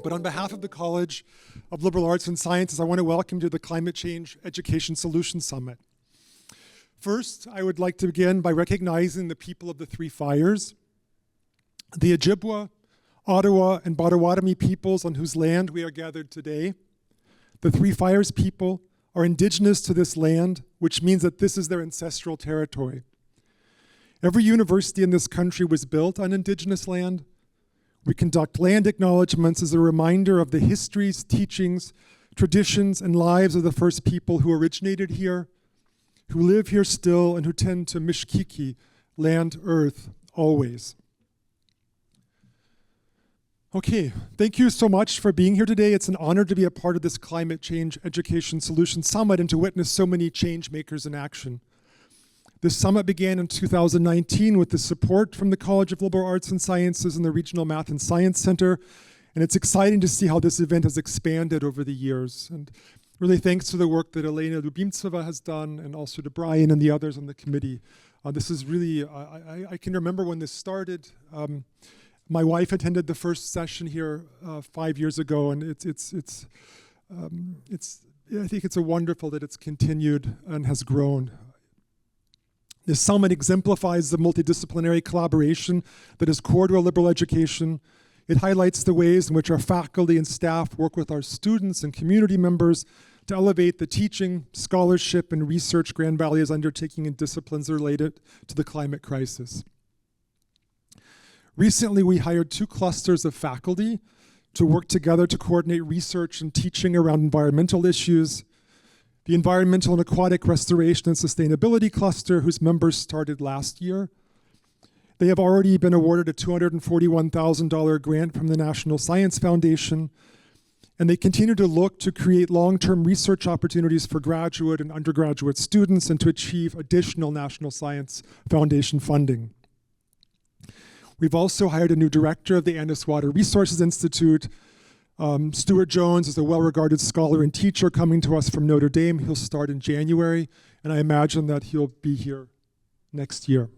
But on behalf of the College of Liberal Arts and Sciences, I want to welcome you to the Climate Change Education Solutions Summit. First, I would like to begin by recognizing the people of the three fires, the Ojibwa, Ottawa, and Potawatomi peoples on whose land we are gathered today. The Three Fires people are indigenous to this land, which means that this is their ancestral territory. Every university in this country was built on indigenous land. We conduct land acknowledgements as a reminder of the histories, teachings, traditions, and lives of the first people who originated here, who live here still, and who tend to Mishkiki, land, earth, always. Okay, thank you so much for being here today. It's an honor to be a part of this Climate Change Education Solutions Summit and to witness so many change makers in action. This summit began in 2019 with the support from the College of Liberal Arts and Sciences and the Regional Math and Science Center, and it's exciting to see how this event has expanded over the years. And really thanks to the work that Elena Lubimtseva has done, and also to Brian and the others on the committee. This is really, I can remember when this started. My wife attended the first session here 5 years ago, and I think it's wonderful that it's continued and has grown. This summit exemplifies the multidisciplinary collaboration that is core to a liberal education. It highlights the ways in which our faculty and staff work with our students and community members to elevate the teaching, scholarship, and research Grand Valley is undertaking in disciplines related to the climate crisis. Recently, we hired 2 clusters of faculty to work together to coordinate research and teaching around environmental issues. The Environmental and Aquatic Restoration and Sustainability Cluster, whose members started last year. They have already been awarded a $241,000 grant from the National Science Foundation, and they continue to look to create long-term research opportunities for graduate and undergraduate students and to achieve additional National Science Foundation funding. We've also hired a new director of the Annis Water Resources Institute. Stuart Jones is a well-regarded scholar and teacher coming to us from Notre Dame. He'll start in January, and I imagine that he'll be here next year.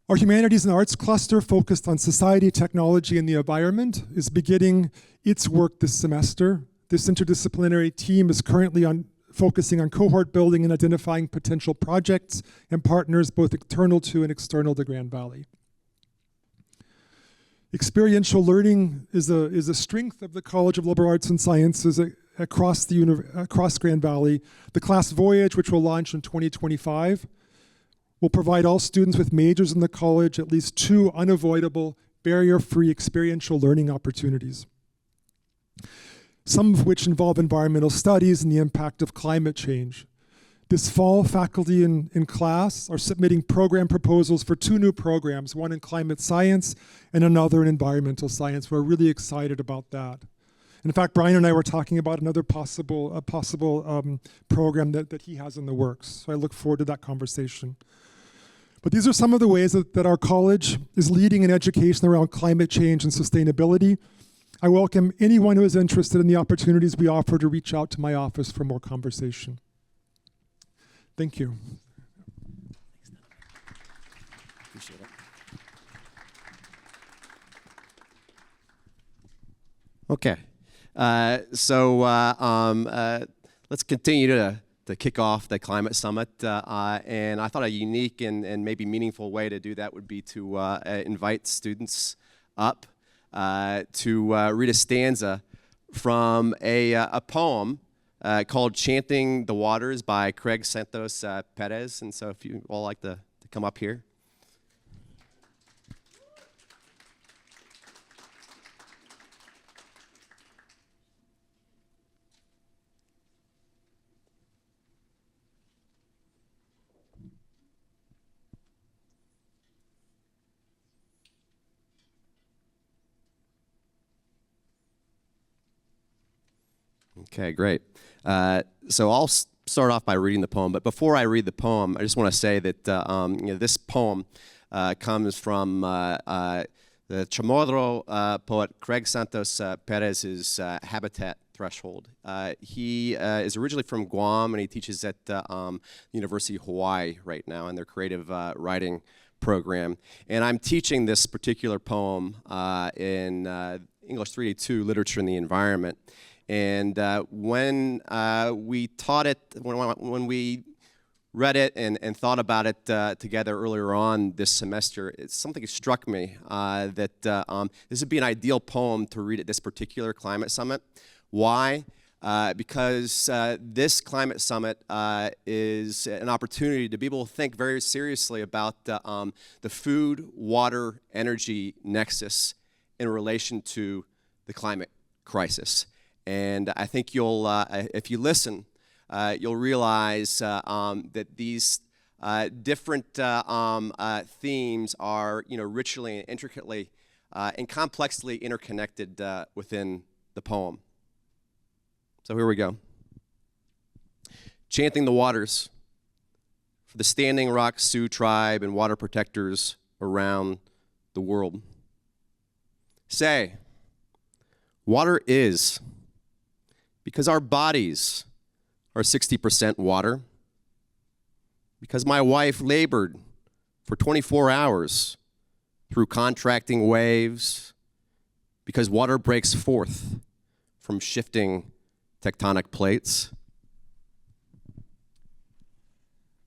Our Humanities and Arts cluster, focused on society, technology, and the environment, is beginning its work this semester. This interdisciplinary team is currently focusing on cohort building and identifying potential projects and partners, both internal to and external to Grand Valley. Experiential learning is a strength of the College of Liberal Arts and Sciences across Grand Valley. The class Voyage, which will launch in 2025, will provide all students with majors in the college at least 2 unavoidable, barrier-free experiential learning opportunities, some of which involve environmental studies and the impact of climate change. This fall, faculty in class are submitting program proposals for 2 new programs, one in climate science and another in environmental science. We're really excited about that. In fact, Brian and I were talking about another possible program that he has in the works. So I look forward to that conversation. But these are some of the ways that our college is leading in education around climate change and sustainability. I welcome anyone who is interested in the opportunities we offer to reach out to my office for more conversation. Thank you. Appreciate it. Okay, let's continue to kick off the climate summit, and I thought a unique and maybe meaningful way to do that would be to invite students up to read a stanza from a poem called Chanting the Waters by Craig Santos Perez. And so if you all like to come up here. Okay, great. So I'll start off by reading the poem, but before I read the poem, I just want to say that this poem comes from the Chamorro poet Craig Santos Perez's Habitat Threshold. He is originally from Guam, and he teaches at the University of Hawaii right now in their creative writing program. And I'm teaching this particular poem in English 382, Literature and the Environment. And when we taught it, when we read it and thought about it together earlier on this semester, something struck me that this would be an ideal poem to read at this particular climate summit. Why? Because this climate summit is an opportunity to be able to think very seriously about the food, water, energy nexus in relation to the climate crisis. And I think you'll, if you listen, you'll realize that these different themes are, richly and intricately and complexly interconnected within the poem. So here we go. Chanting the waters for the Standing Rock Sioux tribe and water protectors around the world. Say, water is, because our bodies are 60% water, because my wife labored for 24 hours through contracting waves, because water breaks forth from shifting tectonic plates.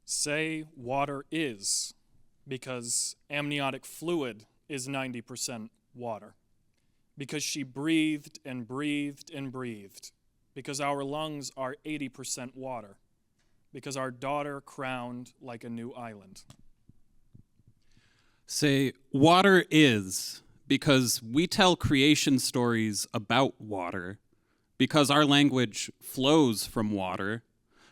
Say water is, because amniotic fluid is 90% water, because she breathed and breathed and breathed, because our lungs are 80% water, because our daughter crowned like a new island. Say, water is, because we tell creation stories about water, because our language flows from water,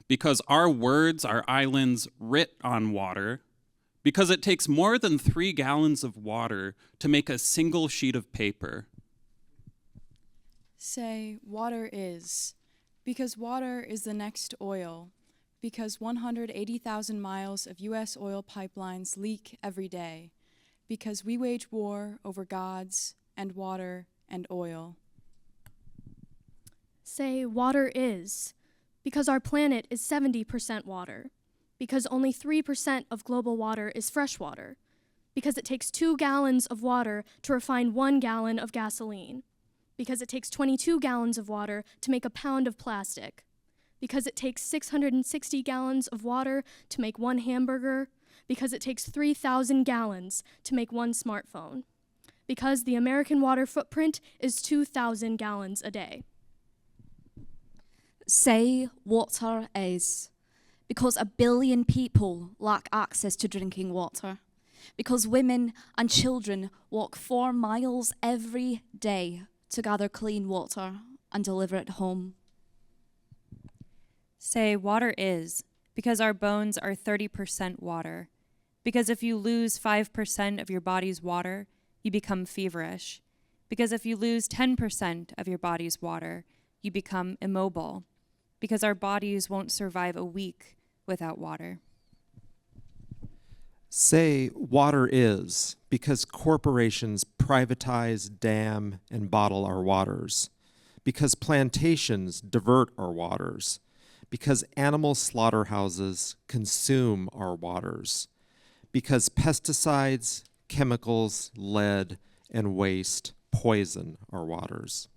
because our words are islands writ on water, because it takes more than 3 gallons of water to make a single sheet of paper. Say, water is, because water is the next oil, because 180,000 miles of U.S. oil pipelines leak every day, because we wage war over gods and water and oil. Say, water is, because our planet is 70% water, because only 3% of global water is fresh water, because it takes 2 gallons of water to refine 1 gallon of gasoline, because it takes 22 gallons of water to make a pound of plastic, because it takes 660 gallons of water to make 1 hamburger, because it takes 3,000 gallons to make 1 smartphone, because the American water footprint is 2,000 gallons a day. Say water is, because 1 billion people lack access to drinking water, because women and children walk 4 miles every day to gather clean water and deliver it home. Say water is, because our bones are 30% water, because if you lose 5% of your body's water, you become feverish, because if you lose 10% of your body's water, you become immobile, because our bodies won't survive a week without water. Say water is, because corporations privatize, dam, and bottle our waters, because plantations divert our waters, because animal slaughterhouses consume our waters, because pesticides, chemicals, lead, and waste poison our waters.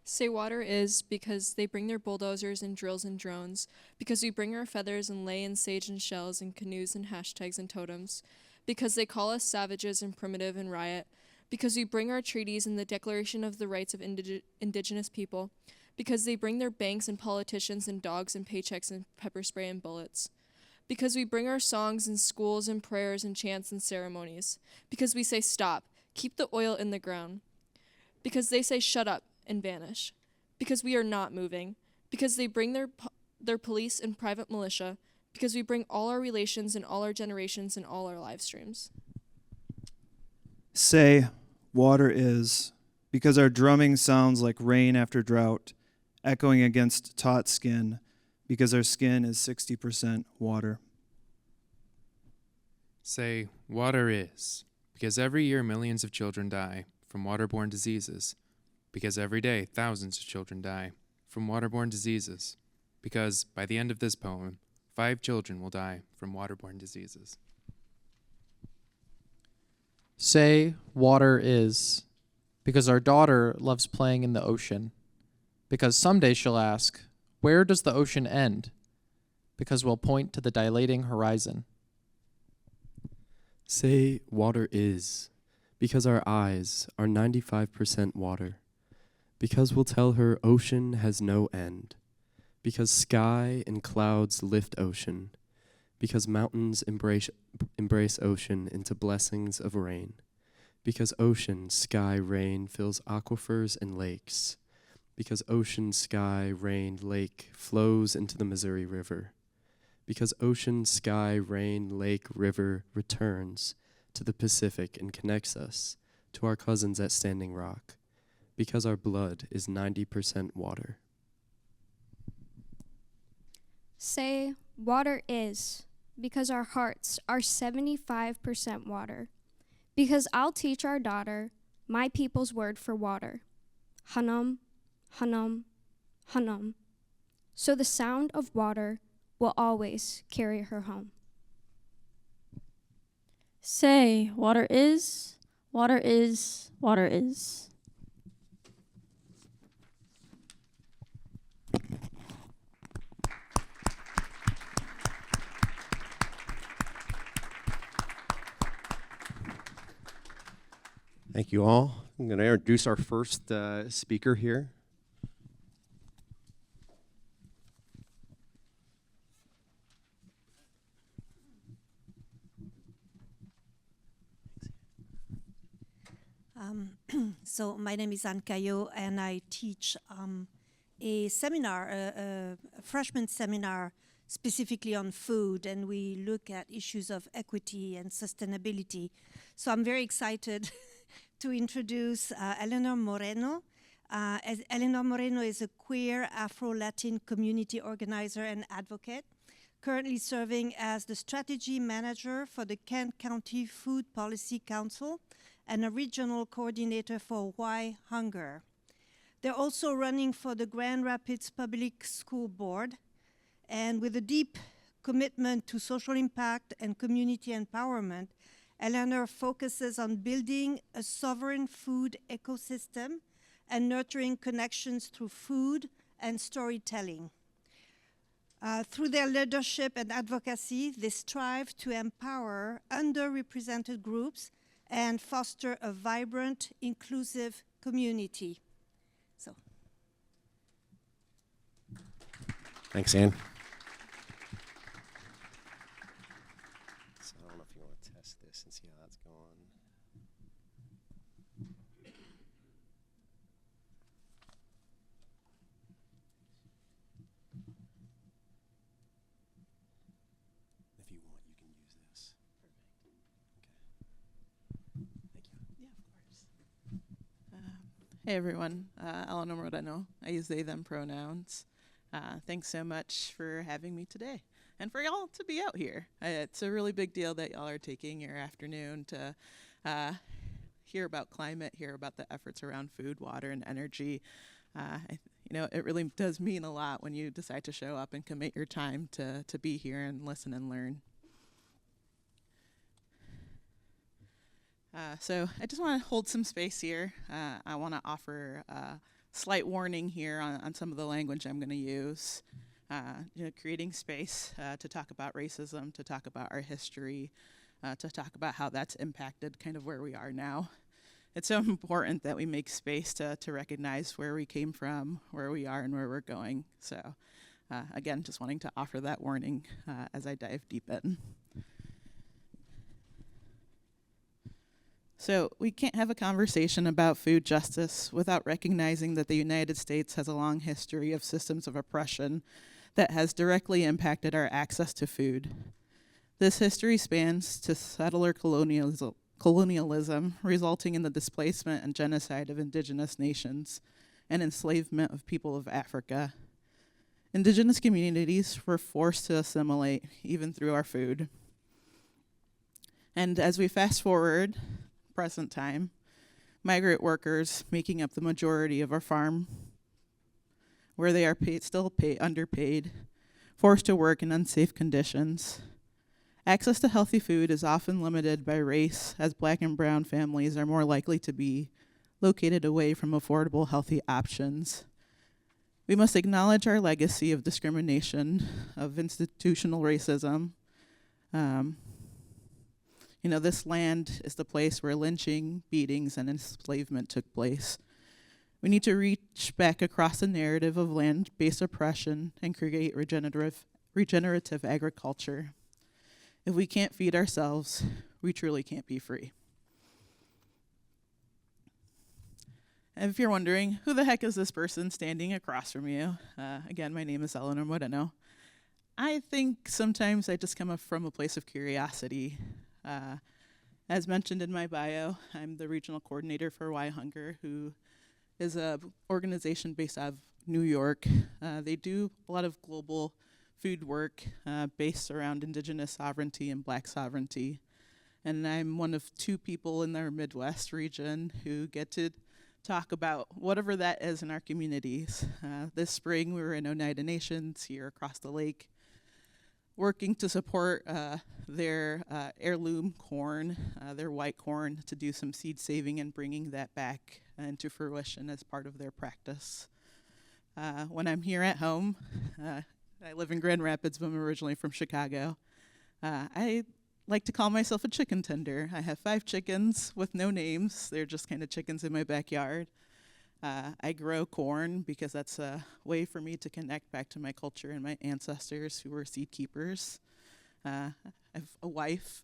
Say water is, because they bring their bulldozers and drills and drones, because we bring our feathers and lay in sage and shells and canoes and hashtags and totems, because they call us savages and primitive and riot, because we bring our treaties and the Declaration of the Rights of Indigenous People, because they bring their banks and politicians and dogs and paychecks and pepper spray and bullets, because we bring our songs and schools and prayers and chants and ceremonies, because we say stop, keep the oil in the ground, because they say shut up and vanish, because we are not moving, because they bring their police and private militia, because we bring all our relations and all our generations and all our live streams. Say, water is, because our drumming sounds like rain after drought, echoing against taut skin, because our skin is 60% water. Say, water is, because every year millions of children die from waterborne diseases, because every day thousands of children die from waterborne diseases, because by the end of this poem, 5 children will die from waterborne diseases. Say water is, because our daughter loves playing in the ocean. Because someday she'll ask, where does the ocean end? Because we'll point to the dilating horizon. Say water is, because our eyes are 95% water. Because we'll tell her ocean has no end. Because sky and clouds lift ocean. Because mountains embrace ocean into blessings of rain. Because ocean, sky, rain fills aquifers and lakes. Because ocean, sky, rain, lake flows into the Missouri River. Because ocean, sky, rain, lake, river returns to the Pacific and connects us to our cousins at Standing Rock. Because our blood is 90% water. Say, water is, because our hearts are 75% water. Because I'll teach our daughter my people's word for water. Hanum, hanum, hanum. So the sound of water will always carry her home. Say, water is, water is, water is. Thank you all. I'm going to introduce our first speaker here. So my name is Anne Caillot, and I teach a seminar, a freshman seminar specifically on food, and we look at issues of equity and sustainability. So I'm very excited to introduce Eleanor Moreno. Eleanor Moreno is a queer Afro-Latin community organizer and advocate, currently serving as the strategy manager for the Kent County Food Policy Council and a regional coordinator for Why Hunger. They're also running for the Grand Rapids Public School Board, and with a deep commitment to social impact and community empowerment, Eleanor focuses on building a sovereign food ecosystem and nurturing connections through food and storytelling. Through their leadership and advocacy, they strive to empower underrepresented groups and foster a vibrant, inclusive community. So, Thanks, Anne. So I don't know if you want to test this and see how that's going. If you want, you can use this. Hey everyone, Eleanor Moreno. I use they, them pronouns. Thanks so much for having me today and for y'all to be out here. It's a really big deal that y'all are taking your afternoon to hear about climate, hear about the efforts around food, water, and energy. It really does mean a lot when you decide to show up and commit your time to be here and listen and learn. So I just want to hold some space here. I want to offer a slight warning here on some of the language I'm going to use. Creating space to talk about racism, to talk about our history, to talk about how that's impacted kind of where we are now. It's so important that we make space to recognize where we came from, where we are, and where we're going. So again, just wanting to offer that warning as I dive deep in. So we can't have a conversation about food justice without recognizing that the United States has a long history of systems of oppression that has directly impacted our access to food. This history spans to settler colonialism, resulting in the displacement and genocide of indigenous nations and enslavement of people of Africa. Indigenous communities were forced to assimilate even through our food. And as we fast forward, present time, migrant workers making up the majority of our farm, where they are underpaid, forced to work in unsafe conditions. Access to healthy food is often limited by race, as Black and brown families are more likely to be located away from affordable, healthy options. We must acknowledge our legacy of discrimination, of institutional racism. This land is the place where lynching, beatings, and enslavement took place. We need to reach back across the narrative of land-based oppression and create regenerative agriculture. If we can't feed ourselves, we truly can't be free. And if you're wondering, who the heck is this person standing across from you? Again, my name is Eleanor Moreno. I think sometimes I just come up from a place of curiosity. As mentioned in my bio, I'm the regional coordinator for Why Hunger, who is an organization based out of New York. They do a lot of global food work based around indigenous sovereignty and black sovereignty. And I'm one of 2 people in our Midwest region who get to talk about whatever that is in our communities. This spring, we were in Oneida Nations here across the lake, working to support their heirloom corn, their white corn, to do some seed saving and bringing that back into fruition as part of their practice. When I'm here at home, I live in Grand Rapids, but I'm originally from Chicago. I like to call myself a chicken tender. I have 5 chickens with no names. They're just kind of chickens in my backyard. I grow corn because that's a way for me to connect back to my culture and my ancestors who were seed keepers. I have a wife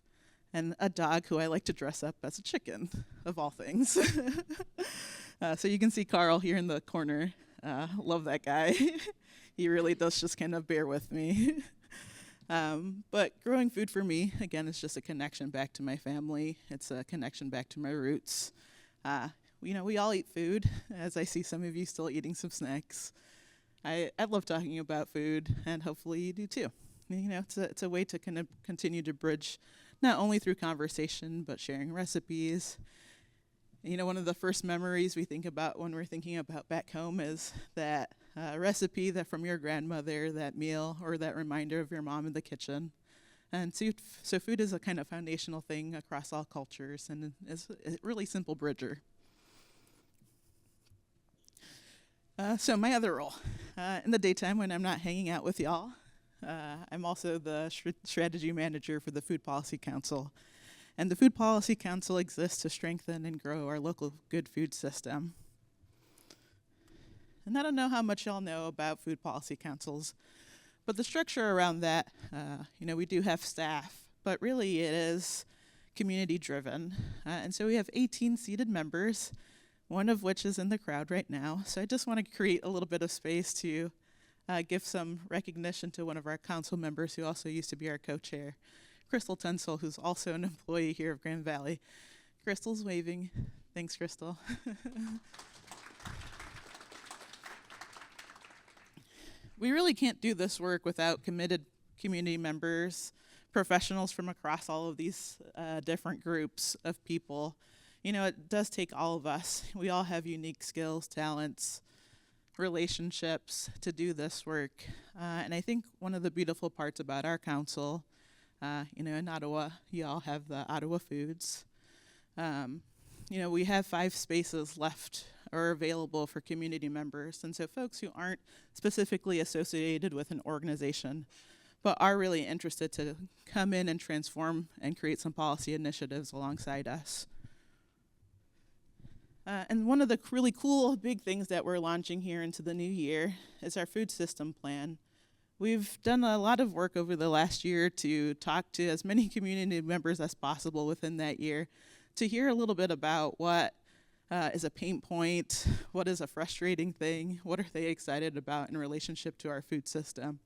and a dog who I like to dress up as a chicken, of all things. So you can see Carl here in the corner. Love that guy. He really does just kind of bear with me. But growing food for me, again, is just a connection back to my family. It's a connection back to my roots. We all eat food, as I see some of you still eating some snacks. I love talking about food, and hopefully you do too. It's a way to kind of continue to bridge, not only through conversation, but sharing recipes. One of the first memories we think about when we're thinking about back home is that recipe that from your grandmother, that meal, or that reminder of your mom in the kitchen. And so food is a kind of foundational thing across all cultures, and is a really simple bridger. So my other role, in the daytime when I'm not hanging out with y'all, I'm also the strategy manager for the Food Policy Council. And the Food Policy Council exists to strengthen and grow our local good food system. And I don't know how much y'all know about food policy councils, but the structure around that, we do have staff, but really it is community driven. And so we have 18 seated members, one of which is in the crowd right now. So I just want to create a little bit of space to give some recognition to one of our council members who also used to be our co-chair, Crystal Tensel, who's also an employee here of Grand Valley. Crystal's waving. Thanks, Crystal. We really can't do this work without committed community members, professionals from across all of these different groups of people. It does take all of us. We all have unique skills, talents, relationships to do this work. And I think one of the beautiful parts about our council, in Ottawa, you all have the Ottawa Foods. We have 5 spaces left or available for community members. And so folks who aren't specifically associated with an organization, but are really interested to come in and transform and create some policy initiatives alongside us. And one of the really cool big things that we're launching here into the new year is our food system plan. We've done a lot of work over the last year to talk to as many community members as possible within that year to hear a little bit about what is a pain point, what is a frustrating thing, what are they excited about in relationship to our food system.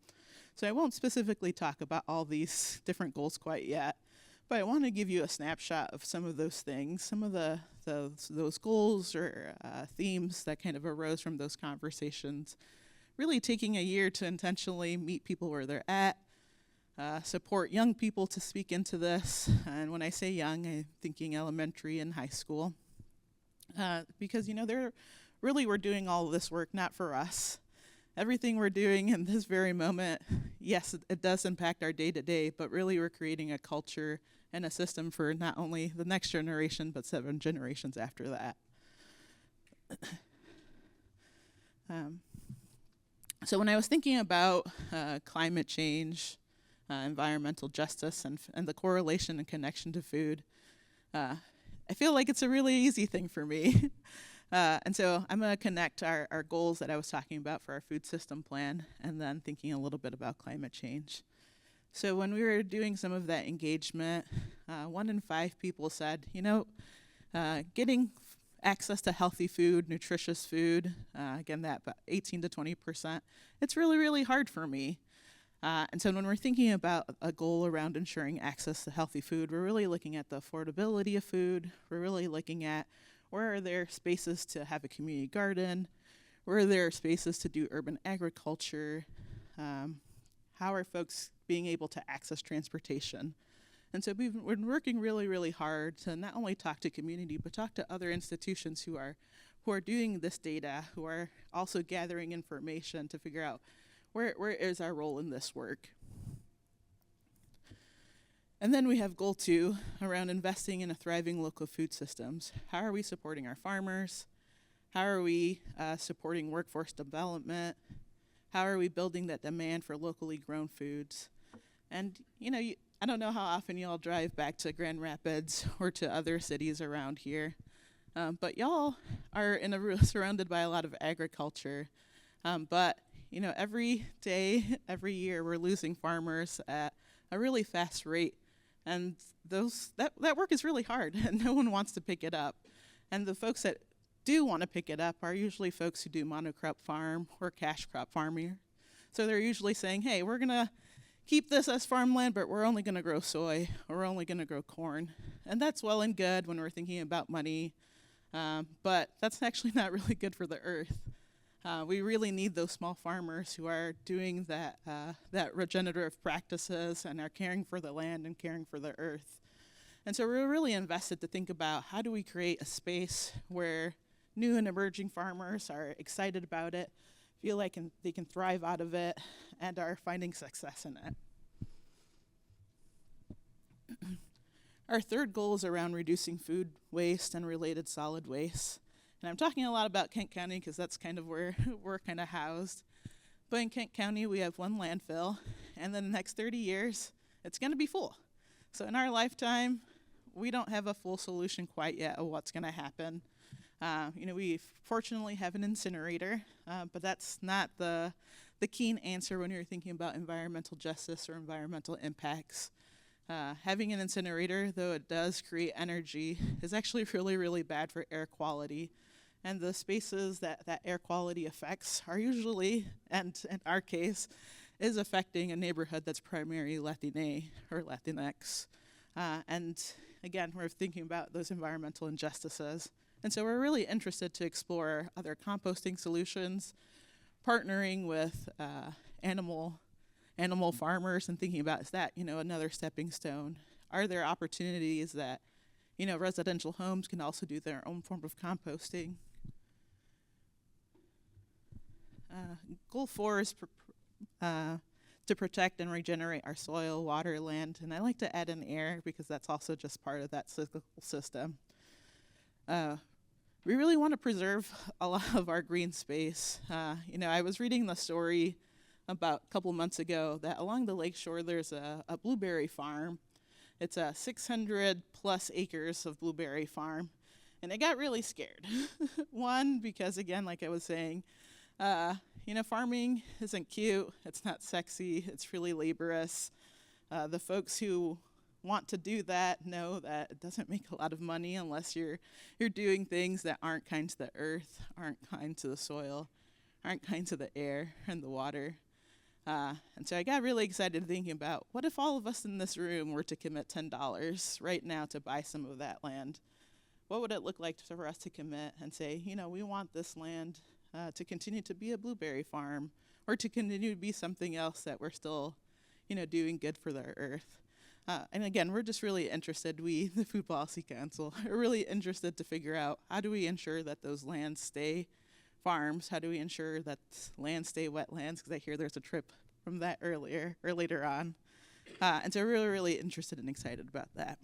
So I won't specifically talk about all these different goals quite yet, but I want to give you a snapshot of some of those things, some of those goals or themes that kind of arose from those conversations. Really taking a year to intentionally meet people where they're at, support young people to speak into this. And when I say young, I'm thinking elementary and high school. Because, we're doing all of this work not for us. Everything we're doing in this very moment, yes, it does impact our day-to-day, but really we're creating a culture and a system for not only the next generation, but 7 generations after that. So when I was thinking about climate change, environmental justice, and the correlation and connection to food, I feel like it's a really easy thing for me. And so I'm going to connect our goals that I was talking about for our food system plan and then thinking a little bit about climate change. So when we were doing some of that engagement, 1 in 5 people said, getting access to healthy food, nutritious food, again, that about 18 to 20%, it's really, really hard for me. And so when we're thinking about a goal around ensuring access to healthy food, we're really looking at the affordability of food. We're really looking at where are there spaces to have a community garden, where are there spaces to do urban agriculture, how are folks being able to access transportation. And so we've been working really, really hard to not only talk to community, but talk to other institutions who are doing this data, who are also gathering information to figure out where is our role in this work. And then we have goal 2 around investing in a thriving local food systems. How are we supporting our farmers? How are we supporting workforce development? How are we building that demand for locally grown foods? And I don't know how often y'all drive back to Grand Rapids or to other cities around here, but y'all are surrounded by a lot of agriculture. But every day, every year, we're losing farmers at a really fast rate. And that work is really hard, and no one wants to pick it up. And the folks that do want to pick it up are usually folks who do monocrop farm or cash crop farming. So they're usually saying, hey, we're going to keep this as farmland, but we're only going to grow soy, or we're only going to grow corn. And that's well and good when we're thinking about money, but that's actually not really good for the earth. We really need those small farmers who are doing that regenerative practices and are caring for the land and caring for the earth. And so we're really invested to think about how do we create a space where new and emerging farmers are excited about it, feel like they can thrive out of it, and are finding success in it. Our third goal is around reducing food waste and related solid waste. And I'm talking a lot about Kent County because that's kind of where we're kind of housed. But in Kent County, we have 1 landfill, and then the next 30 years, it's going to be full. So in our lifetime, we don't have a full solution quite yet of what's going to happen. We fortunately have an incinerator, but that's not the keen answer when you're thinking about environmental justice or environmental impacts. Having an incinerator, though it does create energy, is actually really, really bad for air quality. And the spaces that air quality affects are usually, and in our case, is affecting a neighborhood that's primarily Latina or Latinx. And again, we're thinking about those environmental injustices. And so we're really interested to explore other composting solutions, partnering with animal farmers and thinking about, is that, another stepping stone? Are there opportunities that, residential homes can also do their own form of composting? Goal 4 is to protect and regenerate our soil, water, land, and I like to add in air because that's also just part of that cyclical system. We really want to preserve a lot of our green space. I was reading the story about a couple months ago that along the lakeshore there's a blueberry farm. It's a 600 plus acres of blueberry farm, and I got really scared. One, because again, like I was saying, farming isn't cute, it's not sexy, it's really laborious. The folks who want to do that know that it doesn't make a lot of money unless you're doing things that aren't kind to the earth, aren't kind to the soil, aren't kind to the air and the water. And so I got really excited thinking about, what if all of us in this room were to commit $10 right now to buy some of that land? What would it look like for us to commit and say, we want this land to continue to be a blueberry farm, or to continue to be something else that we're still, doing good for the earth. And again, we're just really interested, we, the Food Policy Council, are really interested to figure out, how do we ensure that those lands stay farms? How do we ensure that lands stay wetlands? Because I hear there's a trip from that earlier or later on. And so we're really, really interested and excited about that.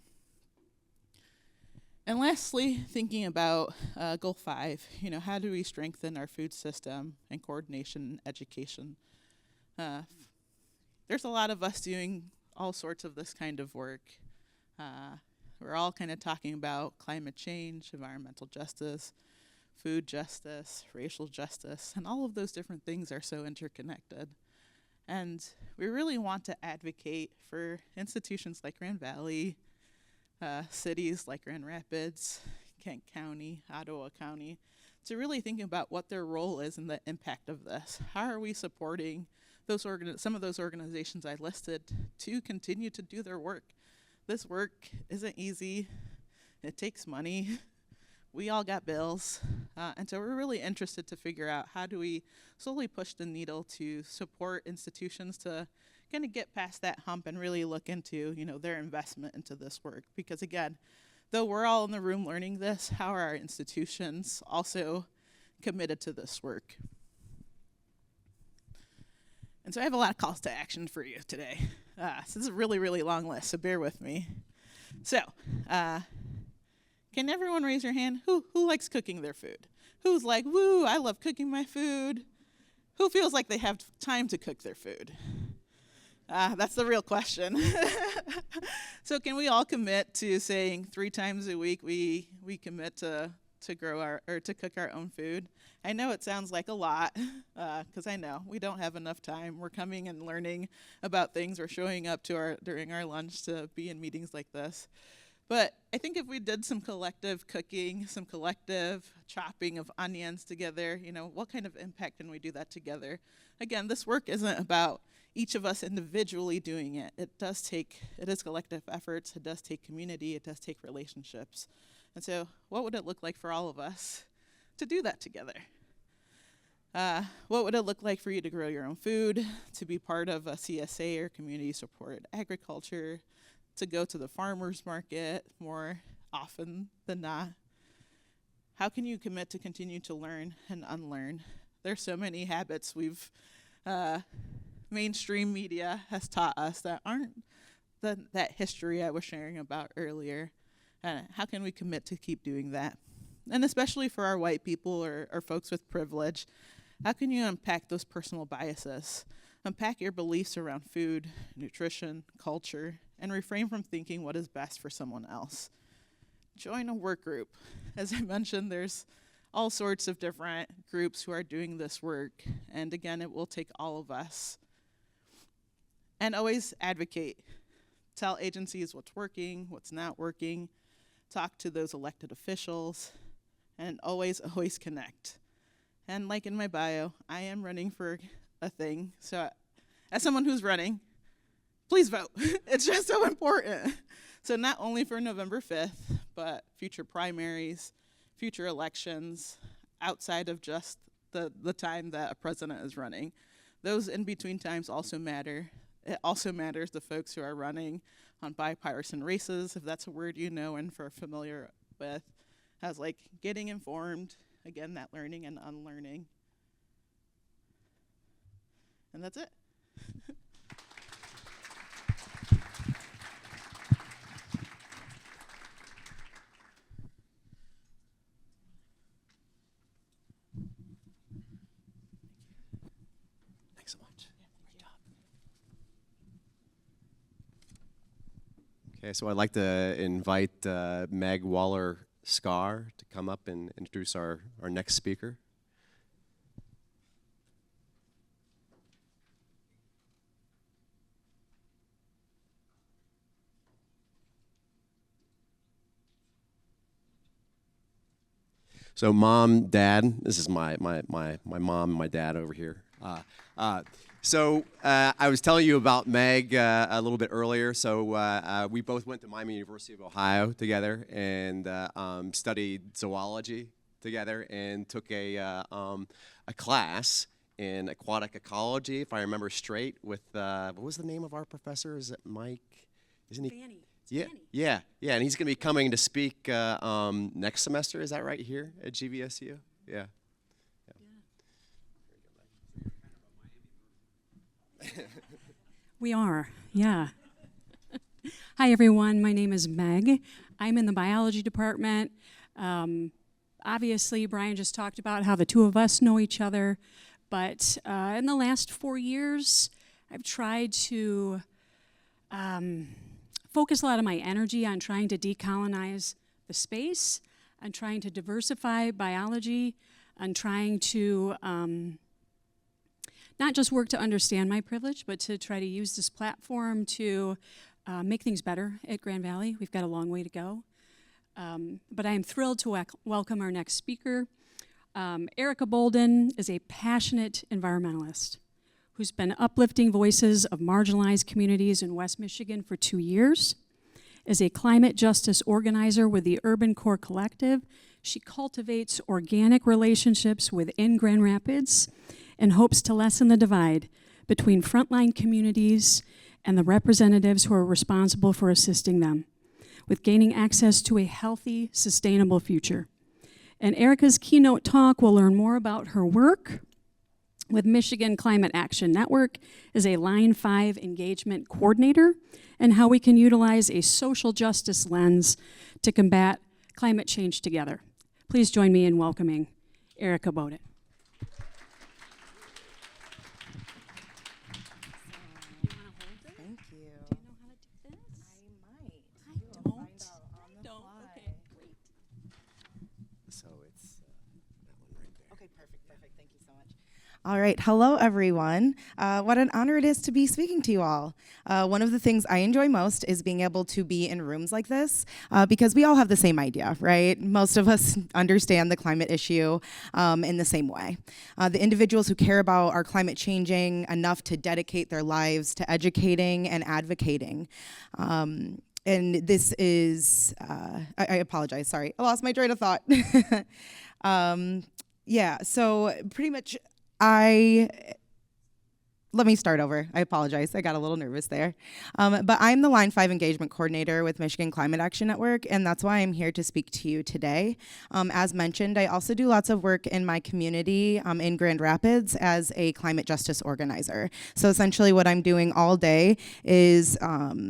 And lastly, thinking about goal 5, how do we strengthen our food system and coordination and education? There's a lot of us doing all sorts of this kind of work. We're all kind of talking about climate change, environmental justice, food justice, racial justice, and all of those different things are so interconnected. And we really want to advocate for institutions like Grand Valley, cities like Grand Rapids, Kent County, Ottawa County, to really think about what their role is and the impact of this. How are we supporting some of those organizations I listed to continue to do their work? This work isn't easy. It takes money. We all got bills. And so we're really interested to figure out how do we slowly push the needle to support institutions to kind of get past that hump and really look into, their investment into this work. Because again, though we're all in the room learning this, how are our institutions also committed to this work? And so I have a lot of calls to action for you today. So this is a really, really long list, so bear with me. So, can everyone raise your hand? Who likes cooking their food? Who's like, woo, I love cooking my food? Who feels like they have time to cook their food? That's the real question. So can we all commit to saying 3 times a week we commit to cook our own food? I know it sounds like a lot, because I know we don't have enough time. We're coming and learning about things. We're showing up during our lunch to be in meetings like this. But I think if we did some collective cooking, some collective chopping of onions together, what kind of impact can we do that together? Again, this work isn't about each of us individually doing it. It is collective efforts. It does take community. It does take relationships. And so what would it look like for all of us to do that together? What would it look like for you to grow your own food, to be part of a CSA or community supported agriculture, to go to the farmer's market more often than not? How can you commit to continue to learn and unlearn? There's so many habits mainstream media has taught us that aren't that history I was sharing about earlier. How can we commit to keep doing that? And especially for our white people or folks with privilege, how can you unpack those personal biases? Unpack your beliefs around food, nutrition, culture, and refrain from thinking what is best for someone else. Join a work group. As I mentioned, there's all sorts of different groups who are doing this work. And again, it will take all of us. And always advocate. Tell agencies what's working, what's not working. Talk to those elected officials. And always, always connect. And like in my bio, I am running for a thing. So as someone who's running, please vote. It's just so important. So not only for November 5th, but future primaries, future elections, outside of just the time that a president is running. Those in-between times also matter. It also matters the folks who are running on bipartisan races, if that's a word you know and are familiar with, as like getting informed, again, that learning and unlearning. And that's it. Thanks so much. Great job. Okay, so I'd like to invite Meg Waller-Scar to come up and introduce our next speaker. So mom, dad, this is my mom and my dad over here. So I was telling you about Meg a little bit earlier. So we both went to Miami University of Ohio together and studied zoology together and took a class in aquatic ecology, if I remember straight, with, what was the name of our professor? Is it Mike? Isn't he? Fanny. Yeah, and he's going to be coming to speak next semester. Is that right, here at GVSU? Yeah. We are, yeah. Hi, everyone. My name is Meg. I'm in the biology department. Obviously, Brian just talked about how the two of us know each other, but in the last 4 years, I've tried to focus a lot of my energy on trying to decolonize the space, on trying to diversify biology, on trying to not just work to understand my privilege, but to try to use this platform to make things better at Grand Valley. We've got a long way to go. But I am thrilled to welcome our next speaker. Erica Bolden is a passionate environmentalist who's been uplifting voices of marginalized communities in West Michigan for 2 years. As a climate justice organizer with the Urban Core Collective, she cultivates organic relationships within Grand Rapids and hopes to lessen the divide between frontline communities and the representatives who are responsible for assisting them with gaining access to a healthy, sustainable future. In Erica's keynote talk, we'll learn more about her work with Michigan Climate Action Network as a Line 5 engagement coordinator and how we can utilize a social justice lens to combat climate change together. Please join me in welcoming Erica Bolden. All right, hello everyone. What an honor it is to be speaking to you all. One of the things I enjoy most is being able to be in rooms like this because we all have the same idea, right? Most of us understand the climate issue in the same way. The individuals who care about our climate changing enough to dedicate their lives to educating and advocating. And this is, I apologize, sorry, I lost my train of thought. Yeah, so pretty much let me start over. I apologize. I got a little nervous there. But I'm the Line 5 Engagement Coordinator with Michigan Climate Action Network, and that's why I'm here to speak to you today. As mentioned, I also do lots of work in my community in Grand Rapids as a climate justice organizer. So essentially what I'm doing all day is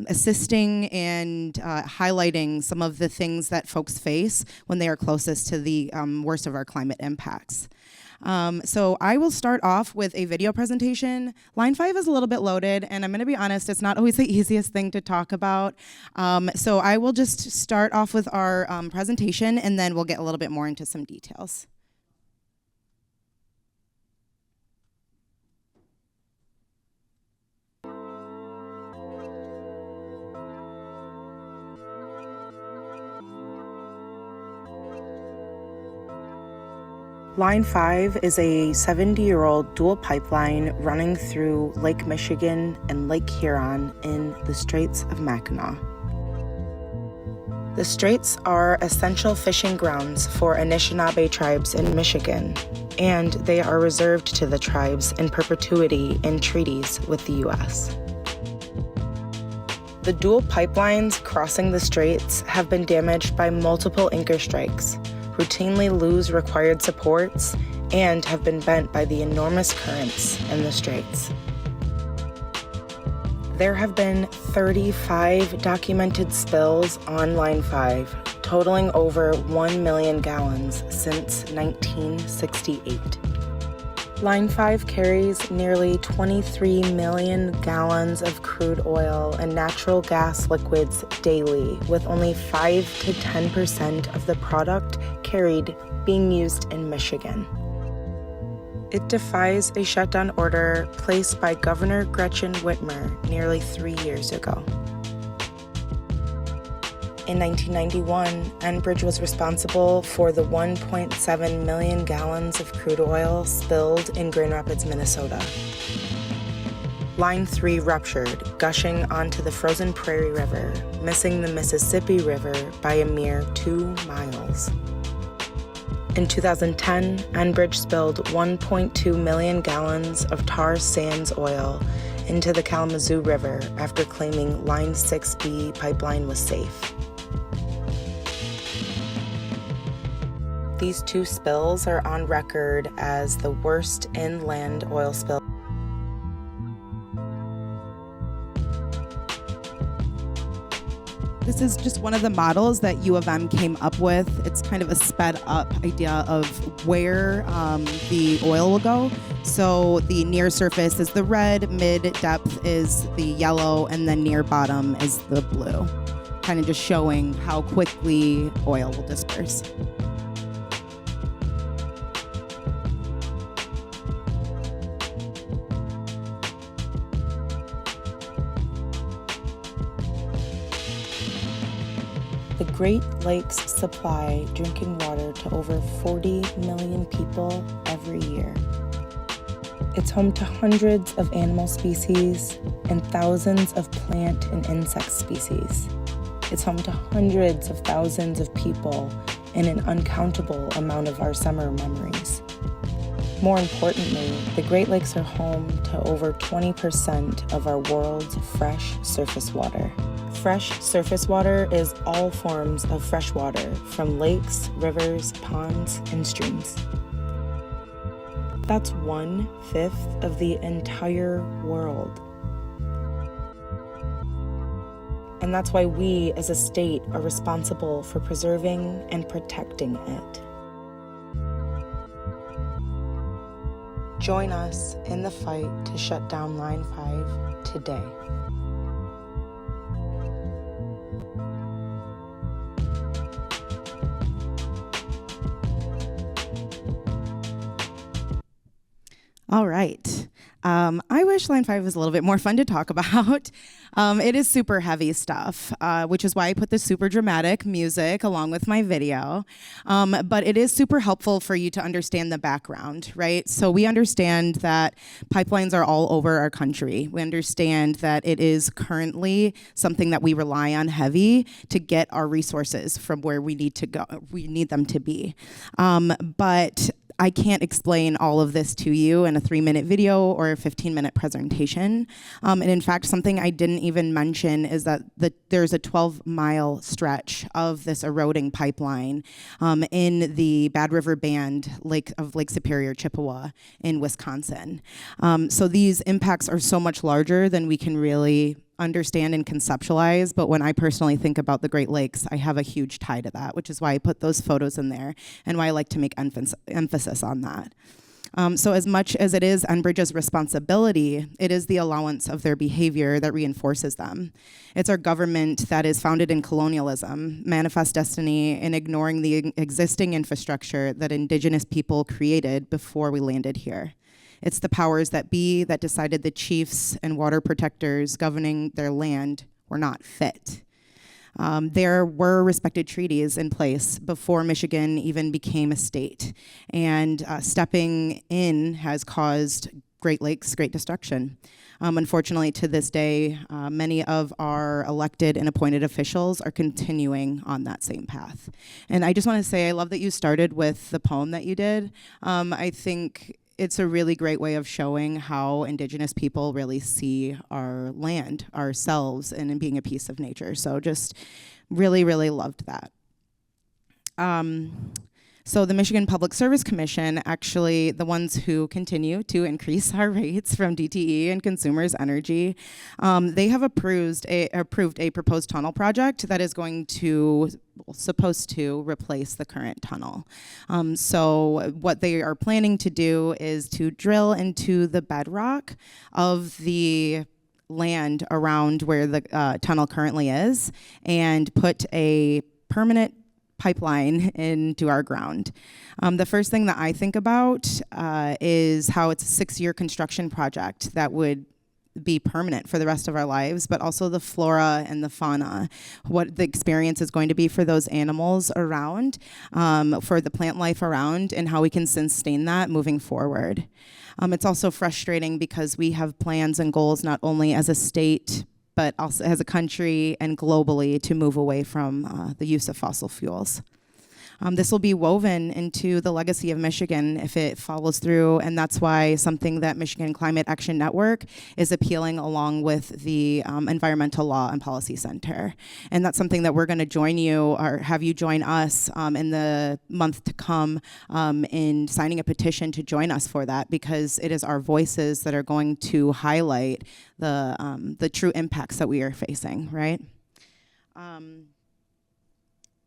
assisting and highlighting some of the things that folks face when they are closest to the worst of our climate impacts. So I will start off with a video presentation. Line 5 is a little bit loaded, and I'm going to be honest, it's not always the easiest thing to talk about. So I will just start off with our presentation, and then we'll get a little bit more into some details. Line 5 is a 70-year-old dual pipeline running through Lake Michigan and Lake Huron in the Straits of Mackinac. The Straits are essential fishing grounds for Anishinaabe tribes in Michigan, and they are reserved to the tribes in perpetuity in treaties with the U.S. The dual pipelines crossing the Straits have been damaged by multiple anchor strikes, routinely lose required supports, and have been bent by the enormous currents in the Straits. There have been 35 documented spills on Line 5, totaling over 1 million gallons since 1968. Line 5 carries nearly 23 million gallons of crude oil and natural gas liquids daily, with only 5 to 10% of the product carried being used in Michigan. It defies a shutdown order placed by Governor Gretchen Whitmer nearly 3 years ago. In 1991, Enbridge was responsible for the 1.7 million gallons of crude oil spilled in Grand Rapids, Minnesota. Line 3 ruptured, gushing onto the frozen Prairie River, missing the Mississippi River by a mere 2 miles. In 2010, Enbridge spilled 1.2 million gallons of tar sands oil into the Kalamazoo River after claiming Line 6B pipeline was safe. These 2 spills are on record as the worst inland oil spill. This is just one of the models that U of M came up with. It's kind of a sped up idea of where the oil will go. So the near surface is the red, mid depth is the yellow, and then near bottom is the blue. Kind of just showing how quickly oil will disperse. The Great Lakes supply drinking water to over 40 million people every year. It's home to hundreds of animal species and thousands of plant and insect species. It's home to hundreds of thousands of people and an uncountable amount of our summer memories. More importantly, the Great Lakes are home to over 20% of our world's fresh surface water. Fresh surface water is all forms of fresh water from lakes, rivers, ponds, and streams. That's 1/5 of the entire world. And that's why we as a state are responsible for preserving and protecting it. Join us in the fight to shut down Line 5 today. All right. I wish Line 5 was a little bit more fun to talk about. It is super heavy stuff, which is why I put the super dramatic music along with my video. But it is super helpful for you to understand the background, right? So we understand that pipelines are all over our country. We understand that it is currently something that we rely on heavy to get our resources from where we need to go. We need them to be. But I can't explain all of this to you in a 3-minute video or a 15-minute presentation. And in fact, something I didn't even mention is that there's a 12-mile stretch of this eroding pipeline in the Bad River Band of Lake Superior, Chippewa in Wisconsin. So these impacts are so much larger than we can really understand and conceptualize, but when I personally think about the Great Lakes, I have a huge tie to that, which is why I put those photos in there and why I like to make emphasis on that. So as much as it is Enbridge's responsibility, it is the allowance of their behavior that reinforces them. It's our government that is founded in colonialism, manifest destiny, and ignoring the existing infrastructure that Indigenous people created before we landed here. It's the powers that be that decided the chiefs and water protectors governing their land were not fit. There were respected treaties in place before Michigan even became a state, and stepping in has caused Great Lakes great destruction. Unfortunately, to this day, many of our elected and appointed officials are continuing on that same path. And I just want to say, I love that you started with the poem that you did. I think it's a really great way of showing how Indigenous people really see our land, ourselves, and in being a piece of nature. So just really, really loved that. So the Michigan Public Service Commission, actually the ones who continue to increase our rates from DTE and Consumers Energy, they have approved a proposed tunnel project that is supposed to replace the current tunnel. So what they are planning to do is to drill into the bedrock of the land around where the tunnel currently is and put a permanent pipeline into our ground. The first thing that I think about is how it's a 6-year construction project that would be permanent for the rest of our lives, but also the flora and the fauna, what the experience is going to be for those animals around, for the plant life around, and how we can sustain that moving forward. It's also frustrating because we have plans and goals not only as a state, but also as a country and globally to move away from the use of fossil fuels. This will be woven into the legacy of Michigan if it follows through, and that's why something that Michigan Climate Action Network is appealing along with the Environmental Law and Policy Center. And that's something that we're going to join you or have you join us in the month to come in signing a petition to join us for that, because it is our voices that are going to highlight the true impacts that we are facing, right?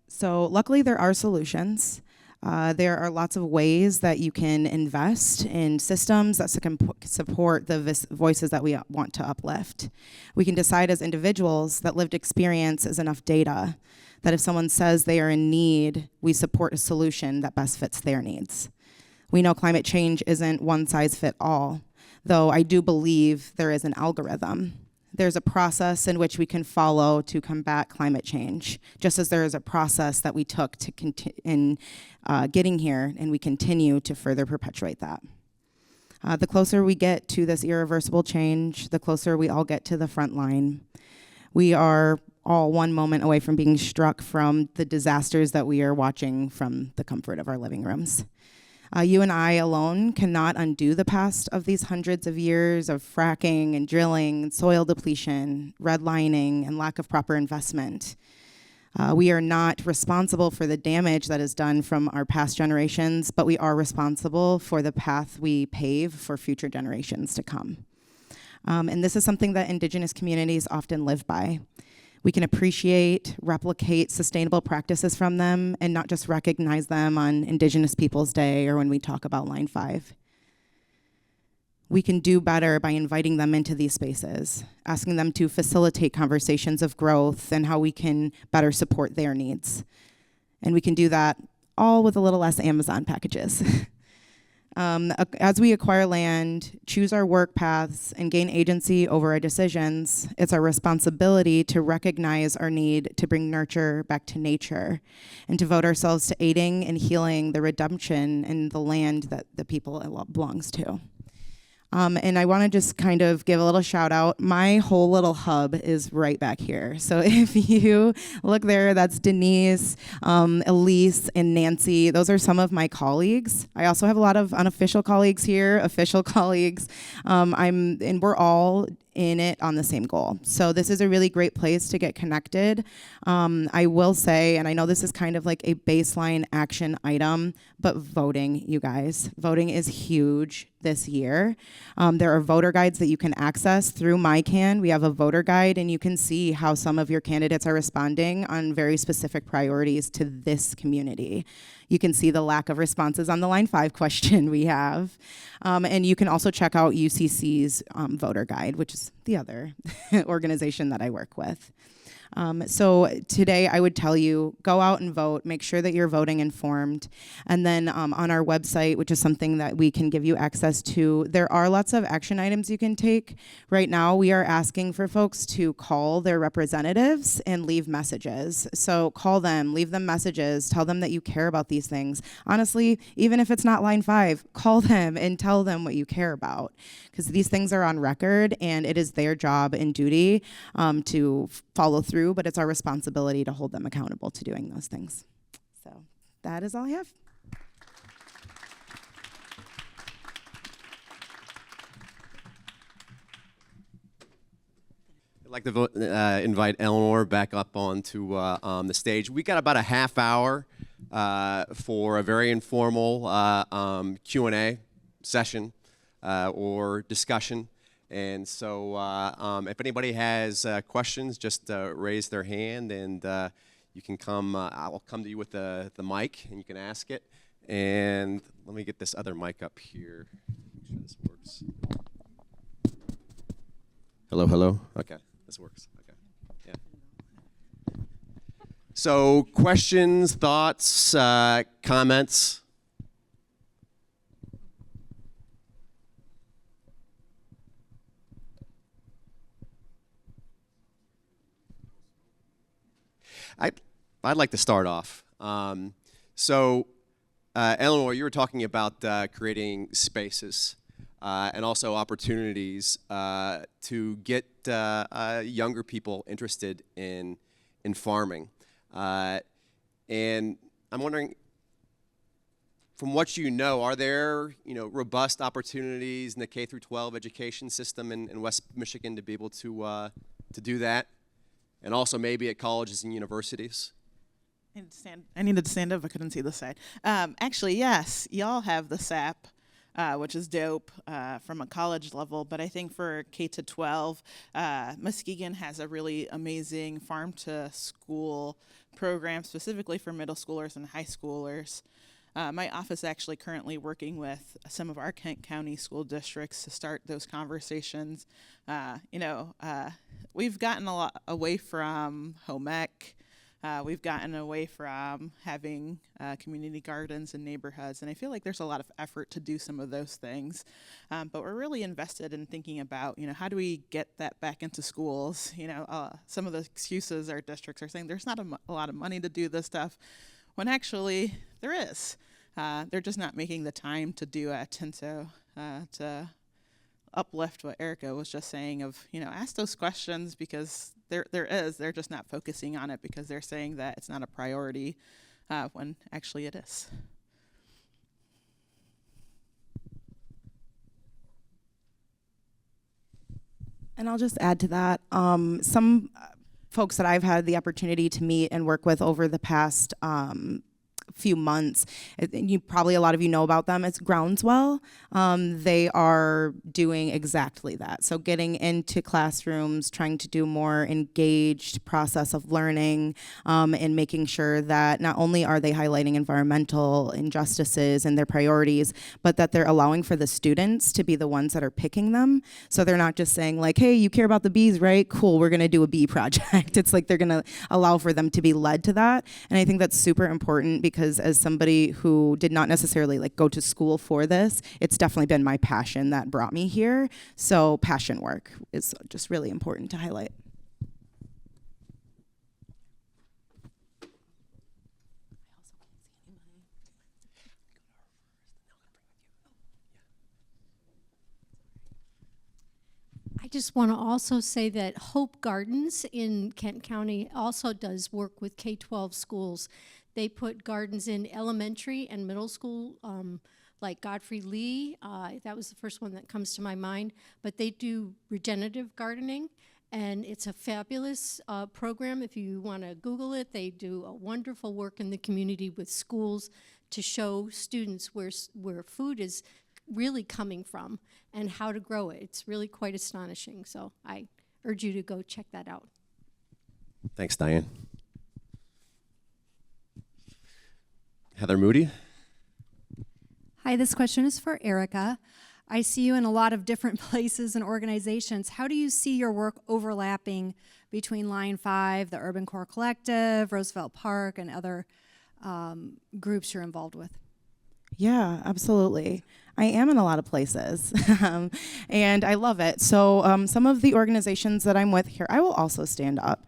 So luckily there are solutions. There are lots of ways that you can invest in systems that support the voices that we want to uplift. We can decide as individuals that lived experience is enough data, that if someone says they are in need, we support a solution that best fits their needs. We know climate change isn't one size fit all, though I do believe there is an algorithm. There's a process in which we can follow to combat climate change, just as there is a process that we took to getting here, and we continue to further perpetuate that. The closer we get to this irreversible change, the closer we all get to the front line. We are all one moment away from being struck from the disasters that we are watching from the comfort of our living rooms. You and I alone cannot undo the past of these hundreds of years of fracking and drilling and soil depletion, redlining, and lack of proper investment. We are not responsible for the damage that is done from our past generations, but we are responsible for the path we pave for future generations to come. And this is something that Indigenous communities often live by. We can appreciate, replicate sustainable practices from them, and not just recognize them on Indigenous Peoples Day or when we talk about Line 5. We can do better by inviting them into these spaces, asking them to facilitate conversations of growth and how we can better support their needs. And we can do that all with a little less Amazon packages. As we acquire land, choose our work paths, and gain agency over our decisions, it's our responsibility to recognize our need to bring nurture back to nature and to devote ourselves to aiding and healing the redemption in the land that the people it belongs to. And I want to just kind of give a little shout out. My whole little hub is right back here. So if you look there, that's Denise, Elise, and Nancy. Those are some of my colleagues. I also have a lot of unofficial colleagues here, official colleagues. And we're all in it on the same goal. So this is a really great place to get connected. I will say, and I know this is kind of like a baseline action item, but voting, you guys. Voting is huge this year. There are voter guides that you can access through MyCan. We have a voter guide, and you can see how some of your candidates are responding on very specific priorities to this community. You can see the lack of responses on the Line 5 question we have. And you can also check out UCC's voter guide, which is the other organization that I work with. So today I would tell you, go out and vote, make sure that you're voting informed. And then on our website, which is something that we can give you access to, there are lots of action items you can take. Right now, we are asking for folks to call their representatives and leave messages. So call them, leave them messages, tell them that you care about these things. Honestly, even if it's not Line 5, call them and tell them what you care about. Because these things are on record, and it is their job and duty to follow through, but it's our responsibility to hold them accountable to doing those things. So that is all I have. I'd like to invite Eleanor back up onto the stage. We got about a half hour for a very informal Q&A session or discussion. And so if anybody has questions, just raise their hand, and you can come. I'll come to you with the mic, and you can ask it. And let me get this other mic up here. Make sure this works. Hello, hello. Okay, this works. Okay, yeah. So questions, thoughts, comments? I'd like to start off. Eleanor, you were talking about creating spaces and also opportunities to get younger people interested in farming. And I'm wondering, from what you know, are there robust opportunities in the K through 12 education system in West Michigan to be able to do that? And also maybe at colleges and universities? I needed to stand up. I couldn't see the side. Actually, yes, y'all have the SAP which is dope from a college level. But I think for K to 12, Muskegon has a really amazing farm to school program specifically for middle schoolers and high schoolers. My office actually currently working with some of our Kent County school districts to start those conversations. We've gotten a lot away from home ec. We've gotten away from having community gardens in neighborhoods, and I feel like there's a lot of effort to do some of those things. But we're really invested in thinking about, how do we get that back into schools? Some of the excuses our districts are saying there's not a lot of money to do this stuff, when actually there is. They're just not making the time to do it. And so to uplift what Erica was just saying of, ask those questions, because they're just not focusing on it because they're saying that it's not a priority when actually it is. And I'll just add to that, some folks that I've had the opportunity to meet and work with over the past few months, a lot of you know about them. It's Groundswell. They are doing exactly that. So getting into classrooms, trying to do more engaged process of learning, and making sure that not only are they highlighting environmental injustices and their priorities, but that they're allowing for the students to be the ones that are picking them. So they're not just saying like, hey, you care about the bees, right? Cool, we're gonna do a bee project. It's like they're gonna allow for them to be led to that. And I think that's super important, because as somebody who did not necessarily go to school for this, it's definitely been my passion that brought me here. So passion work is just really important to highlight. I just want to also say that Hope Gardens in Kent County also does work with K-12 schools. They put gardens in elementary and middle school, like Godfrey Lee. That was the first one that comes to my mind. But they do regenerative gardening, and it's a fabulous program. If you want to Google it, they do a wonderful work in the community with schools to show students where food is really coming from and how to grow it. It's really quite astonishing. So I urge you to go check that out. Thanks, Diane. Heather Moody. Hi, this question is for Erica. I see you in a lot of different places and organizations. How do you see your work overlapping between Line 5, the Urban Core Collective, Roosevelt Park, and other groups you're involved with? Yeah, absolutely. I am in a lot of places, and I love it. So some of the organizations that I'm with here, I will also stand up.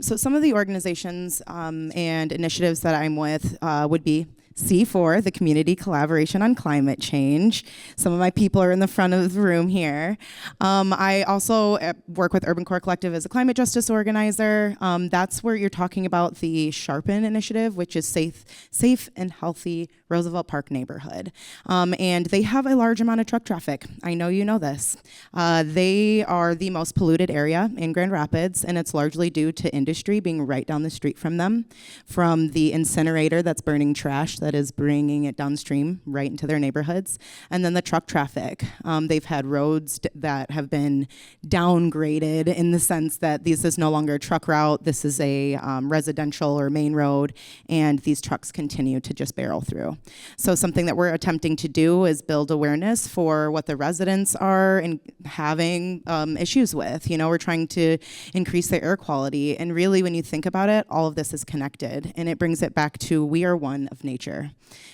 So some of the organizations and initiatives that I'm with would be C4, the Community Collaboration on Climate Change. Some of my people are in the front of the room here. I also work with Urban Core Collective as a climate justice organizer. That's where you're talking about the Sharpen initiative, which is safe and healthy Roosevelt Park neighborhood. And they have a large amount of truck traffic. I know you know this. They are the most polluted area in Grand Rapids, and it's largely due to industry being right down the street from them, from the incinerator that's burning trash that is bringing it downstream right into their neighborhoods, and then the truck traffic. They've had roads that have been downgraded in the sense that this is no longer a truck route, this is a residential or main road, and these trucks continue to just barrel through. So something that we're attempting to do is build awareness for what the residents are having issues with. We're trying to increase their air quality, and really when you think about it, all of this is connected, and it brings it back to we are one of nature.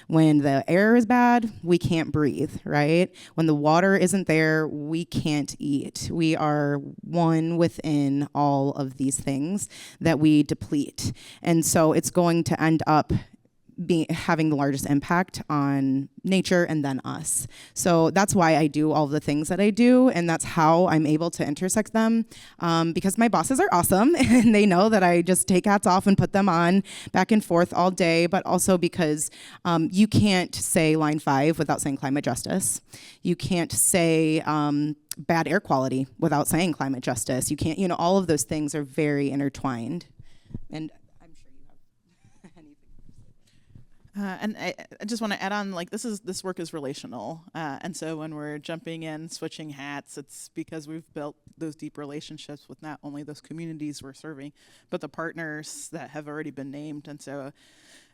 When the air is bad, we can't breathe, right? When the water isn't there, we can't eat. We are one within all of these things that we deplete. And so it's going to end up having the largest impact on nature and then us. So that's why I do all the things that I do, and that's how I'm able to intersect them, because my bosses are awesome and they know that I just take hats off and put them on back and forth all day, but also because you can't say Line 5 without saying climate justice. You can't say bad air quality without saying climate justice. You can't, all of those things are very intertwined. And And I just want to add on, like, this work is relational, and so when we're jumping in, switching hats, it's because we've built those deep relationships with not only those communities we're serving, but the partners that have already been named. And so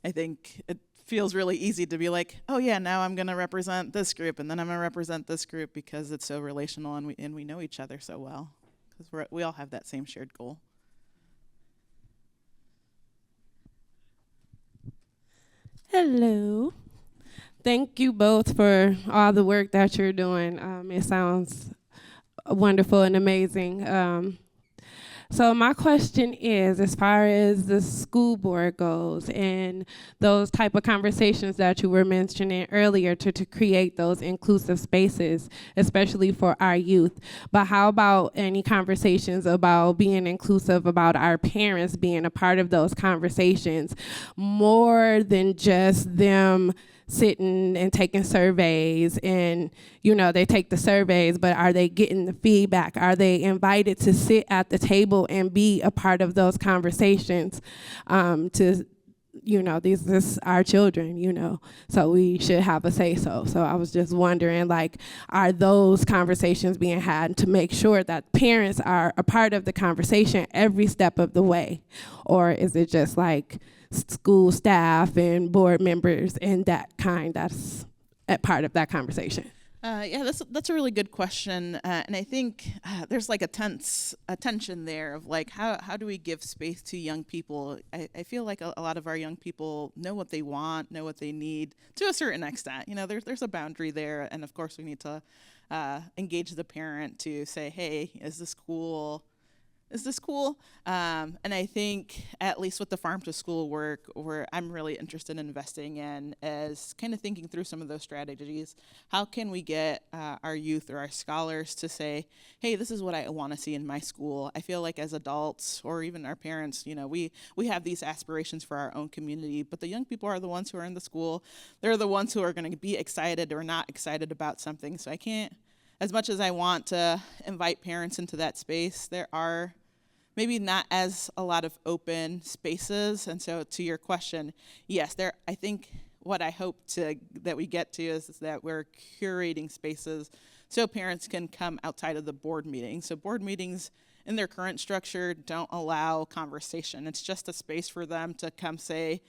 I think it feels really easy to be like, oh yeah, now I'm going to represent this group, and then I'm going to represent this group, because it's so relational and we know each other so well, because we all have that same shared goal. Hello. Thank you both for all the work that you're doing. It sounds wonderful and amazing. So my question is, as far as the school board goes and those type of conversations that you were mentioning earlier to create those inclusive spaces, especially for our youth, but how about any conversations about being inclusive, about our parents being a part of those conversations, more than just them sitting and taking surveys, and they take the surveys, but are they getting the feedback? Are they invited to sit at the table and be a part of those conversations? This is our children, so we should have a say so. So I was just wondering, like, are those conversations being had to make sure that parents are a part of the conversation every step of the way? Or is it just like school staff and board members and that's a part of that conversation? Yeah, that's a really good question, and I think there's like a tension there of like how do we give space to young people? I feel like a lot of our young people know what they want, know what they need to a certain extent. There's a boundary there, and of course we need to engage the parent to say, hey, is this cool? Is this cool? And I think, at least with the farm to school work, where I'm really interested in investing in, is kind of thinking through some of those strategies. How can we get our youth or our scholars to say, hey, this is what I want to see in my school? I feel like as adults, or even our parents, we have these aspirations for our own community, but the young people are the ones who are in the school. They're the ones who are going to be excited or not excited about something. So I can't, as much as I want to invite parents into that space, there are maybe not as a lot of open spaces. And so to your question, yes, I think what I hope that we get to is that we're curating spaces so parents can come outside of the board meeting. So board meetings in their current structure don't allow conversation. It's just a space for them to come say,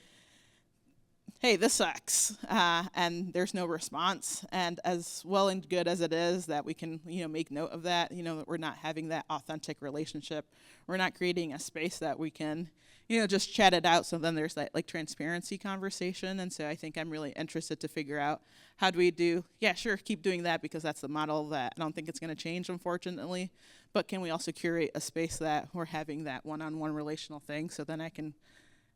hey, this sucks, and there's no response. And as well and good as it is that we can, make note of that, that we're not having that authentic relationship, we're not creating a space that we can, just chat it out. So then there's that like transparency conversation. And so I think I'm really interested to figure out how do we keep doing that, because that's the model that I don't think it's going to change, unfortunately. But can we also curate a space that we're having that one-on-one relational thing, so then I can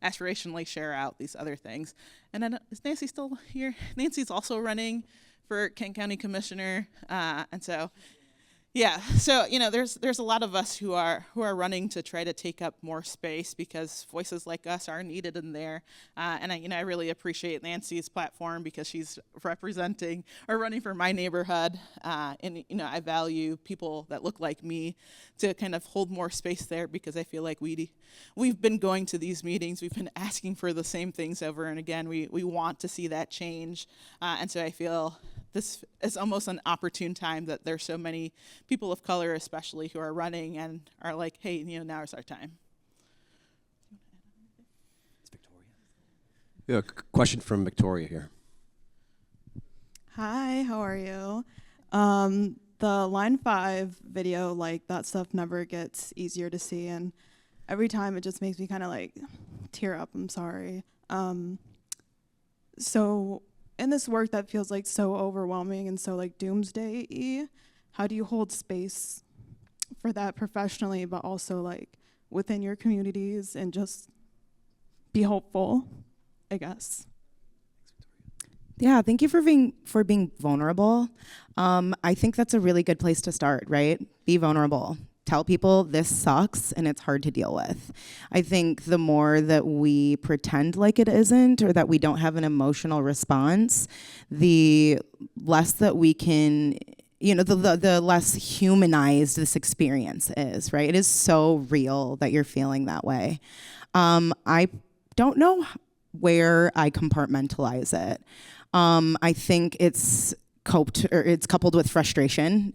aspirationally share out these other things. And then, is Nancy still here? Nancy's also running for Kent County Commissioner, and so, yeah. So there's a lot of us who are running to try to take up more space, because voices like us are needed in there. And I really appreciate Nancy's platform, because she's representing or running for my neighborhood, and I value people that look like me to kind of hold more space there, because I feel like we've been going to these meetings, we've been asking for the same things over and again. We want to see that change, and so I feel this is almost an opportune time that there's so many people of color, especially, who are running and are like, hey, now is our time. It's Victoria. We have a question from Victoria here. Hi, how are you? The Line 5 video, like, that stuff never gets easier to see, and every time it just makes me kind of like tear up. I'm sorry. So in this work that feels like so overwhelming and so like doomsday-y, how do you hold space for that professionally, but also like within your communities, and just be hopeful, I guess? Yeah, thank you for being vulnerable. I think that's a really good place to start, right? Be vulnerable. Tell people this sucks and it's hard to deal with. I think the more that we pretend like it isn't, or that we don't have an emotional response, the less that we can, the less humanized this experience is, right? It is so real that you're feeling that way. I don't know where I compartmentalize it. I think it's coupled with frustration,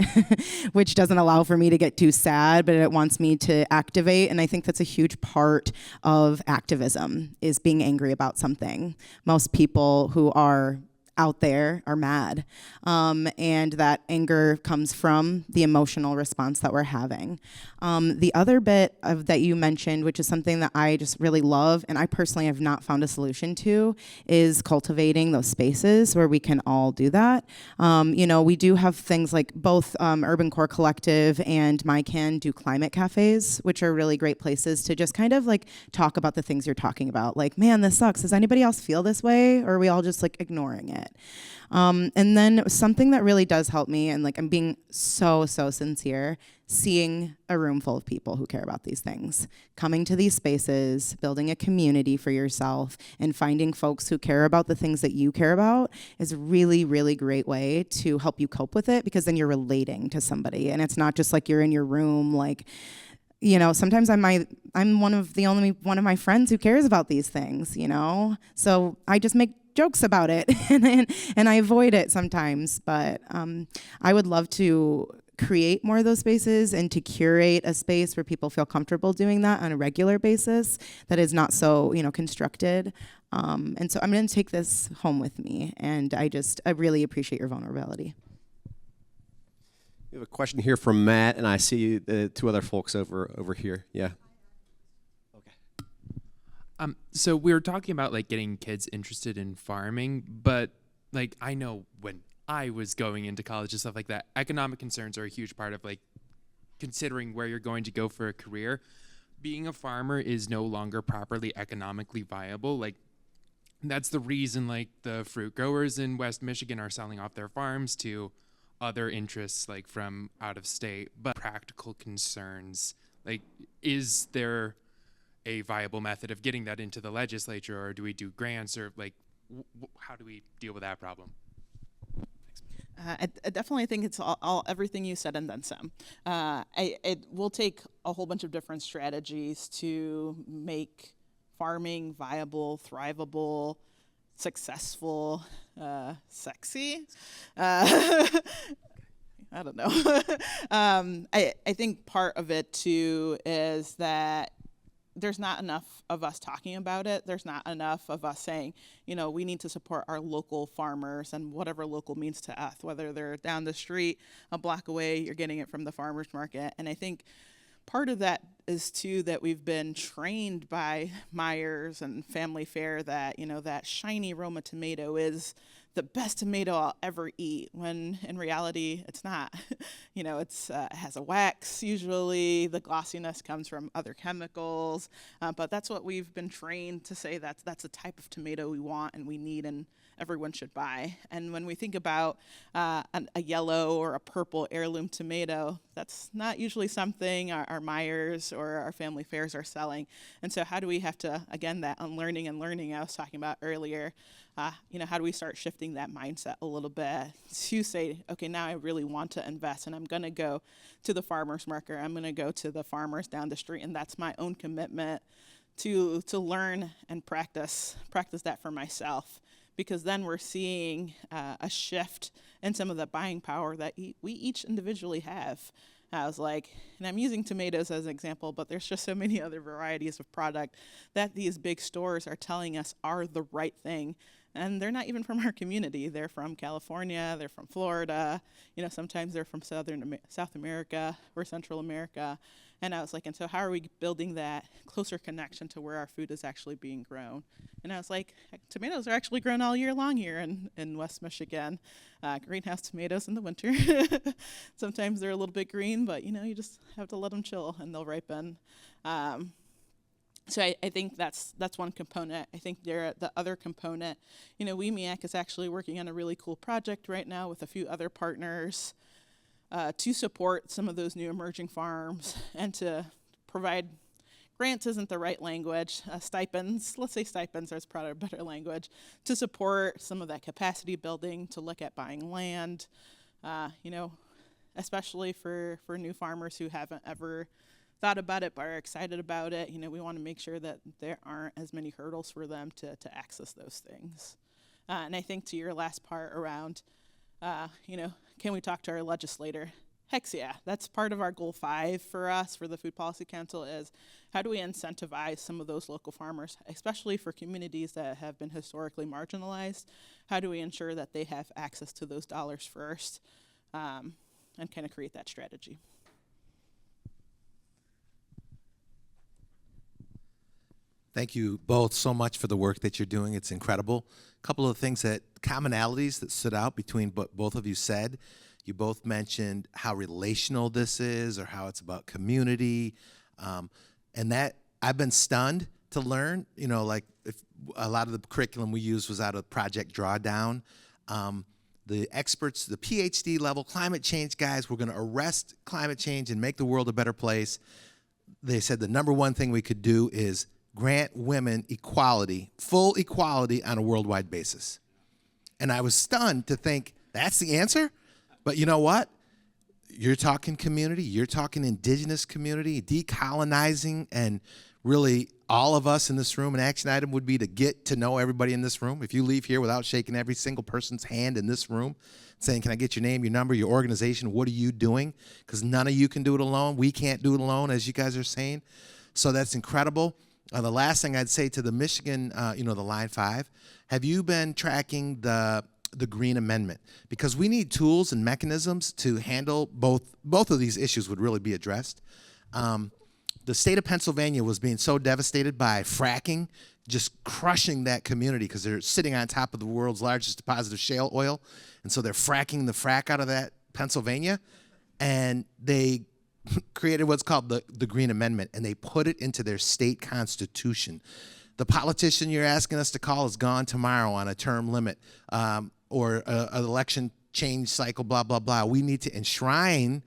which doesn't allow for me to get too sad, but it wants me to activate. And I think that's a huge part of activism, is being angry about something. Most people who are out there are mad. And that anger comes from the emotional response that we're having. The other bit of that you mentioned, which is something that I just really love, and I personally have not found a solution to, is cultivating those spaces where we can all do that. We do have things like both Urban Core Collective and MyCan do climate cafes, which are really great places to just kind of like talk about the things you're talking about. Like, man, this sucks. Does anybody else feel this way? Or are we all just like ignoring it? And then something that really does help me, and like I'm being so sincere, seeing a room full of people who care about these things, coming to these spaces, building a community for yourself, and finding folks who care about the things that you care about is a really great way to help you cope with it, because then you're relating to somebody, and it's not just like you're in your room like, sometimes I'm one of my friends who cares about these things, so I just make jokes about it and I avoid it sometimes, but I would love to create more of those spaces and to curate a space where people feel comfortable doing that on a regular basis that is not so constructed, and so I'm going to take this home with me, and I really appreciate your vulnerability. We have a question here from Matt, and I see the two other folks over here. Yeah. So we were talking about like getting kids interested in farming, but like I know when I was going into college and stuff like that, economic concerns are a huge part of like considering where you're going to go for a career. Being a farmer is no longer properly economically viable. Like that's the reason like the fruit growers in West Michigan are selling off their farms to other interests like from out of state. But practical concerns, like is there a viable method of getting that into the legislature, or do we do grants, or like how do we deal with that problem? I definitely think it's all everything you said and then some. It will take a whole bunch of different strategies to make farming viable, thrivable, successful, sexy. I don't know. I think part of it too is that there's not enough of us talking about it. There's not enough of us saying, we need to support our local farmers, and whatever local means to us, whether they're down the street, a block away, you're getting it from the farmer's market. And I think part of that is too that we've been trained by Myers and Family Fare that, that shiny Roma tomato is the best tomato I'll ever eat, when in reality it's not. It has a wax usually, the glossiness comes from other chemicals, but that's what we've been trained to say, that's the type of tomato we want and we need and everyone should buy. And when we think about a yellow or a purple heirloom tomato, that's not usually something our Myers or our Family Fares are selling. And so how do we have to, again, that unlearning and learning I was talking about earlier, how do we start shifting that mindset a little bit to say, okay, now I really want to invest and I'm going to go to the farmer's market, I'm going to go to the farmers down the street, and that's my own commitment to learn and practice that for myself. Because then we're seeing a shift in some of the buying power that we each individually have. I was like, and I'm using tomatoes as an example, but there's just so many other varieties of product that these big stores are telling us are the right thing. And they're not even from our community. They're from California, they're from Florida, sometimes they're from South America or Central America. And I was like, and so how are we building that closer connection to where our food is actually being grown? And I was like, tomatoes are actually grown all year long here in West Michigan. Greenhouse tomatoes in the winter. Sometimes they're a little bit green, but you just have to let them chill and they'll ripen. So I think that's one component. I think the other component, WEMIAC is actually working on a really cool project right now with a few other partners to support some of those new emerging farms and to provide grants isn't the right language, stipends, let's say stipends is probably a better language, to support some of that capacity building, to look at buying land, especially for new farmers who haven't ever thought about it but are excited about it. You know, we want to make sure that there aren't as many hurdles for them to access those things. And I think to your last part around, you know, can we talk to our legislator? Heck yeah, that's part of our goal 5 for us, for the Food Policy Council, is how do we incentivize some of those local farmers, especially for communities that have been historically marginalized? How do we ensure that they have access to those dollars first, and kind of create that strategy? Thank you both so much for the work that you're doing. It's incredible. A couple of things commonalities that stood out between what both of you said. You both mentioned how relational this is, or how it's about community. And that I've been stunned to learn, you know, like if a lot of the curriculum we used was out of Project Drawdown. The experts, the PhD level climate change guys, were going to arrest climate change and make the world a better place. They said the number one thing we could do is grant women equality, full equality on a worldwide basis. And I was stunned to think, that's the answer? But you know what? You're talking community, you're talking indigenous community, decolonizing, and really all of us in this room, an action item would be to get to know everybody in this room. If you leave here without shaking every single person's hand in this room, saying, can I get your name, your number, your organization, what are you doing? Because none of you can do it alone. We can't do it alone, as you guys are saying. So that's incredible. The last thing I'd say to the Michigan, you know, the Line 5, have you been tracking the Green Amendment? Because we need tools and mechanisms to handle both of these issues would really be addressed. The state of Pennsylvania was being so devastated by fracking, just crushing that community because they're sitting on top of the world's largest deposit of shale oil. And so they're fracking the frack out of that Pennsylvania. And they created what's called the Green Amendment, and they put it into their state constitution. The politician you're asking us to call is gone tomorrow on a term limit, or an election change cycle, blah, blah, blah. We need to enshrine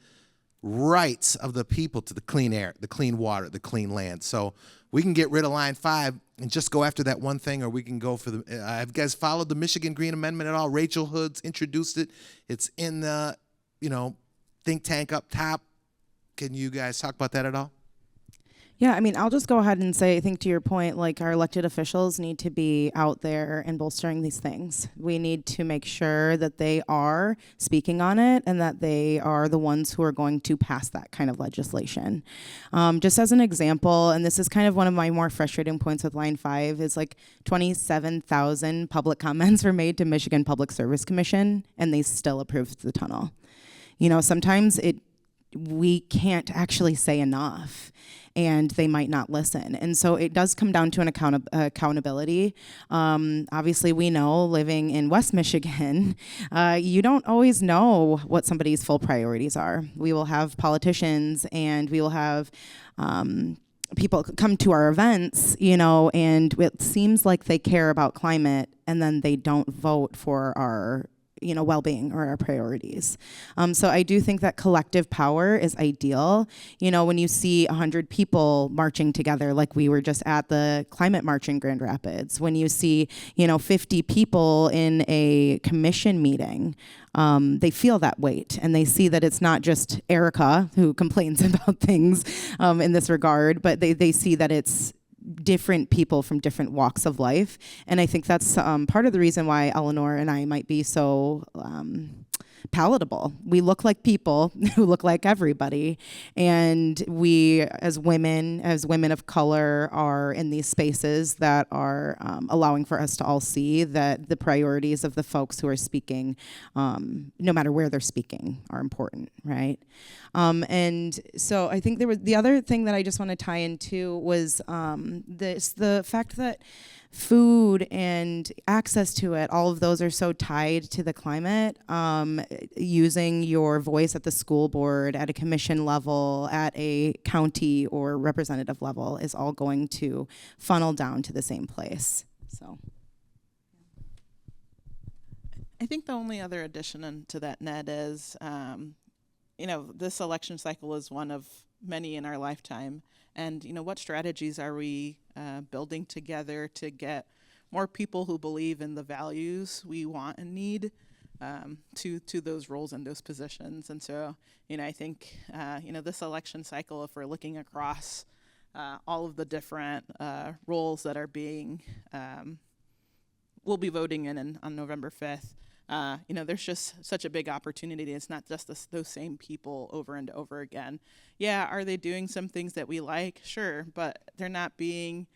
rights of the people to the clean air, the clean water, the clean land. So we can get rid of Line 5 and just go after that one thing, or we can go for the, have you guys followed the Michigan Green Amendment at all? Rachel Hood's introduced it. It's in the, you know, think tank up top. Can you guys talk about that at all? Yeah, I mean, I'll just go ahead and say, I think to your point, like our elected officials need to be out there and bolstering these things. We need to make sure that they are speaking on it and that they are the ones who are going to pass that kind of legislation. Just as an example, and this is kind of one of my more frustrating points with Line 5, is like 27,000 public comments were made to Michigan Public Service Commission, and they still approved the tunnel. You know, sometimes we can't actually say enough, and they might not listen. And so it does come down to an accountability. Obviously, we know, living in West Michigan, you don't always know what somebody's full priorities are. We will have politicians, and we will have people come to our events, you know, and it seems like they care about climate, and then they don't vote for our, you know, well-being or our priorities. So I do think that collective power is ideal. You know, when you see 100 people marching together, like we were just at the climate march in Grand Rapids, when you see, you know, 50 people in a commission meeting, they feel that weight, and they see that it's not just Erica who complains about things in this regard, but they see that it's different people from different walks of life. And I think that's part of the reason why Eleanor and I might be so palatable. We look like people who look like everybody, and we as women of color are in these spaces that are allowing for us to all see that the priorities of the folks who are speaking, no matter where they're speaking, are important, right? And so I think the other thing that I just want to tie into was the fact that food and access to it, all of those are so tied to the climate. Using your voice at the school board, at a commission level, at a county or representative level is all going to funnel down to the same place. So I think the only other addition to that, Ned, is, you know, this election cycle is one of many in our lifetime. And, you know, what strategies are we building together to get more people who believe in the values we want and need to those roles and those positions. And so, I think, this election cycle, if we're looking across all of the different roles that are being, we'll be voting in on November 5th, there's just such a big opportunity. It's not just those same people over and over again. Yeah, are they doing some things that we like? Sure, but they're not being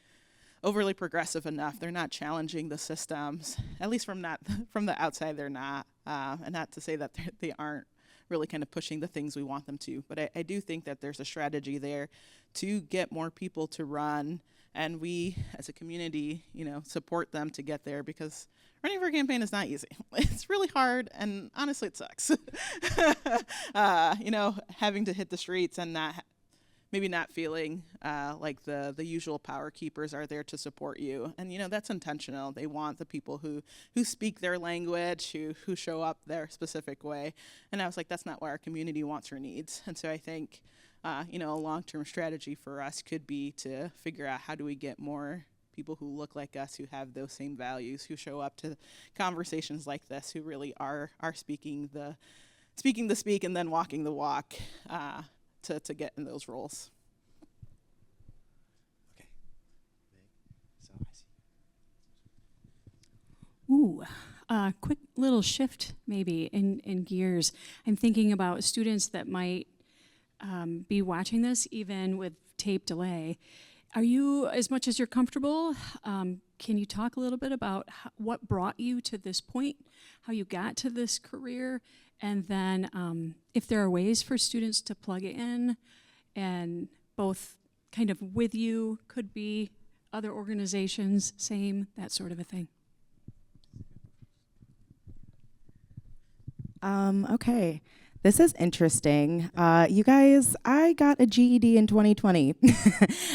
overly progressive enough. They're not challenging the systems, at least from the outside. They're not, and not to say that they aren't really kind of pushing the things we want them to. But I do think that there's a strategy there to get more people to run, and we as a community, support them to get there, because running for a campaign is not easy. It's really hard, and honestly, it sucks. Having to hit the streets and maybe not feeling like the usual power keepers are there to support you. And, that's intentional. They want the people who speak their language, who show up their specific way. And I was like, that's not what our community wants or needs. And so I think, a long-term strategy for us could be to figure out how do we get more people who look like us, who have those same values, who show up to conversations like this, who really are speaking the speak and then walking the walk, to get in those roles. Okay. So I see. Quick little shift maybe in gears. I'm thinking about students that might be watching this even with tape delay. Are you, as much as you're comfortable, can you talk a little bit about what brought you to this point, how you got to this career, and then if there are ways for students to plug in and both kind of with you, could be other organizations, same, that sort of a thing? Okay. This is interesting. You guys, I got a GED in 2020.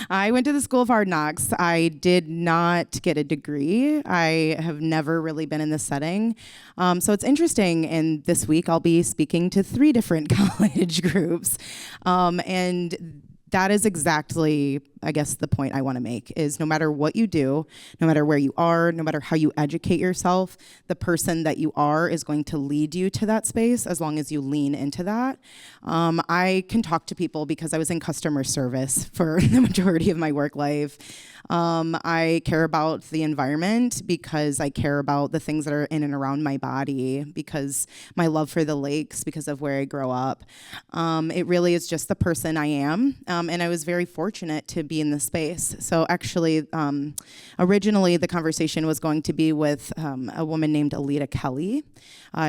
I went to the School of Hard Knocks. I did not get a degree. I have never really been in this setting. So it's interesting, and this week I'll be speaking to 3 different college groups. And that is exactly, I guess, the point I want to make is no matter what you do, no matter where you are, no matter how you educate yourself, the person that you are is going to lead you to that space as long as you lean into that. I can talk to people because I was in customer service for the majority of my work life. I care about the environment because I care about the things that are in and around my body, because my love for the lakes, because of where I grow up. It really is just the person I am. And I was very fortunate to be in this space. So actually, originally the conversation was going to be with a woman named Alita Kelly.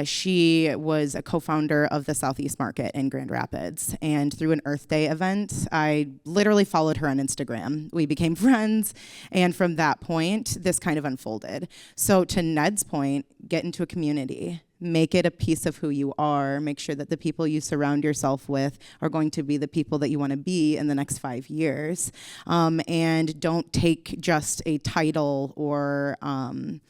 She was a co-founder of the Southeast Market in Grand Rapids. And through an Earth Day event, I literally followed her on Instagram. We became friends. And from that point, this kind of unfolded. So to Ned's point, get into a community. Make it a piece of who you are. Make sure that the people you surround yourself with are going to be the people that you want to be in the next 5 years. And don't take just a title or an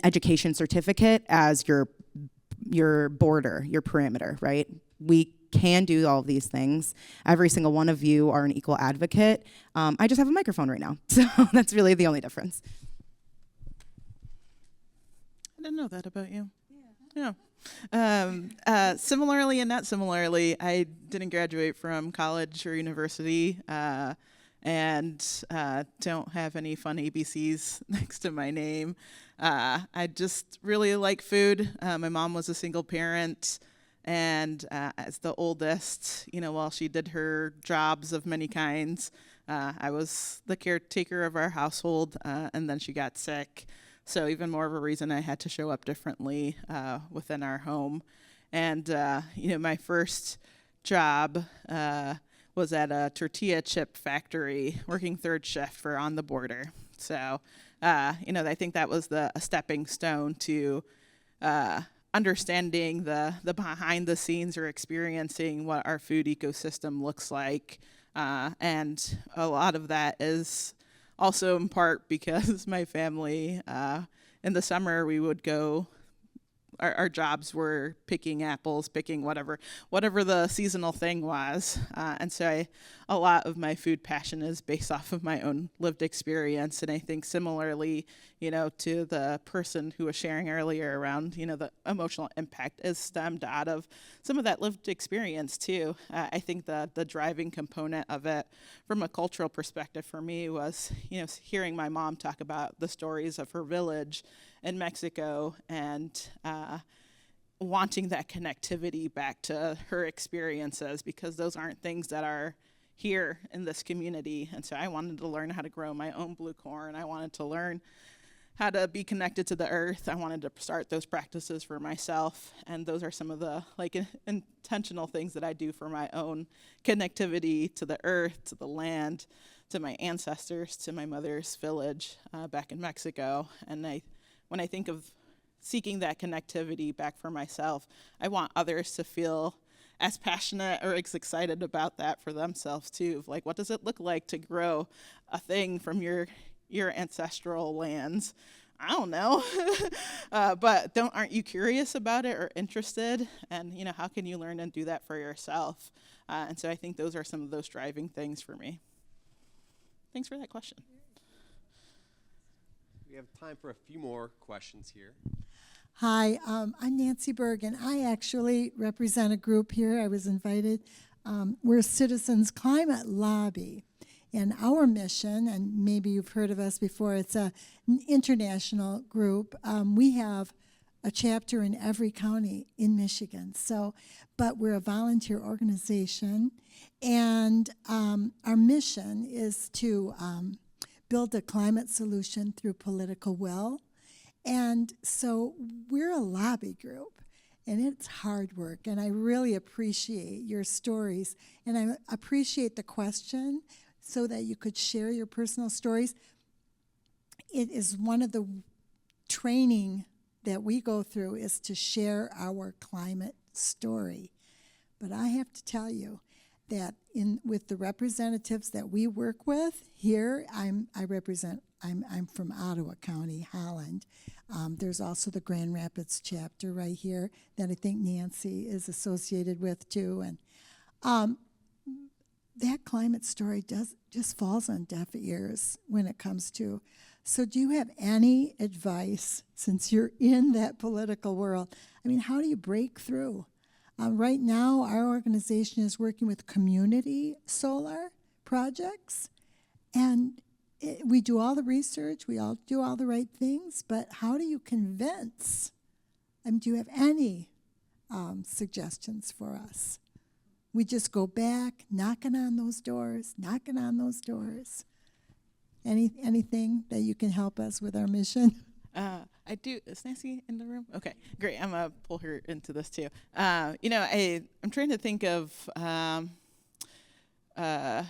education certificate as your border, your perimeter, right? We can do all of these things. Every single one of you are an equal advocate. I just have a microphone right now. So that's really the only difference. I didn't know that about you. Yeah. Similarly and not similarly, I didn't graduate from college or university, and don't have any fun ABCs next to my name. I just really like food. My mom was a single parent, and as the oldest, while she did her jobs of many kinds, I was the caretaker of our household, and then she got sick. So even more of a reason I had to show up differently within our home. And, my first job was at a tortilla chip factory, working third shift for On the Border. So, I think that was a stepping stone to understanding the behind the scenes or experiencing what our food ecosystem looks like. And a lot of that is also in part because my family, in the summer, we would go our jobs were picking apples, picking whatever the seasonal thing was. And so a lot of my food passion is based off of my own lived experience. And I think similarly, to the person who was sharing earlier around, the emotional impact is stemmed out of some of that lived experience too. I think the driving component of it from a cultural perspective for me was, hearing my mom talk about the stories of her village in Mexico and wanting that connectivity back to her experiences, because those aren't things that are here in this community. And so I wanted to learn how to grow my own blue corn. I wanted to learn how to be connected to the earth. I wanted to start those practices for myself. And those are some of the intentional things that I do for my own connectivity to the earth, to the land, to my ancestors, to my mother's village back in Mexico. And when I think of seeking that connectivity back for myself, I want others to feel as passionate or as excited about that for themselves too. Like, what does it look like to grow a thing from your ancestral lands? I don't know. But aren't you curious about it or interested? And, how can you learn and do that for yourself? And so I think those are some of those driving things for me. Thanks for that question. We have time for a few more questions here. Hi, I'm Nancy Berg, and I actually represent a group here. I was invited. We're Citizens Climate Lobby. And our mission, and maybe you've heard of us before, it's an international group. We have a chapter in every county in Michigan. But we're a volunteer organization, and our mission is to build a climate solution through political will. And so we're a lobby group, and it's hard work, and I really appreciate your stories, and I appreciate the question so that you could share your personal stories. It is one of the training that we go through is to share our climate story. But I have to tell you that with the representatives that we work with here, I'm from Ottawa County, Holland. There's also the Grand Rapids chapter right here that I think Nancy is associated with too. And that climate story just falls on deaf ears when it comes to. So do you have any advice, since you're in that political world? I mean, how do you break through? Right now, our organization is working with community solar projects, and we do all the research, we all do all the right things, but how do you convince? Do you have any suggestions for us? We just go back, knocking on those doors. Anything that you can help us with our mission? I do. Is Nancy in the room? Okay, great. I'm gonna pull her into this too. I'm trying to think of Rashida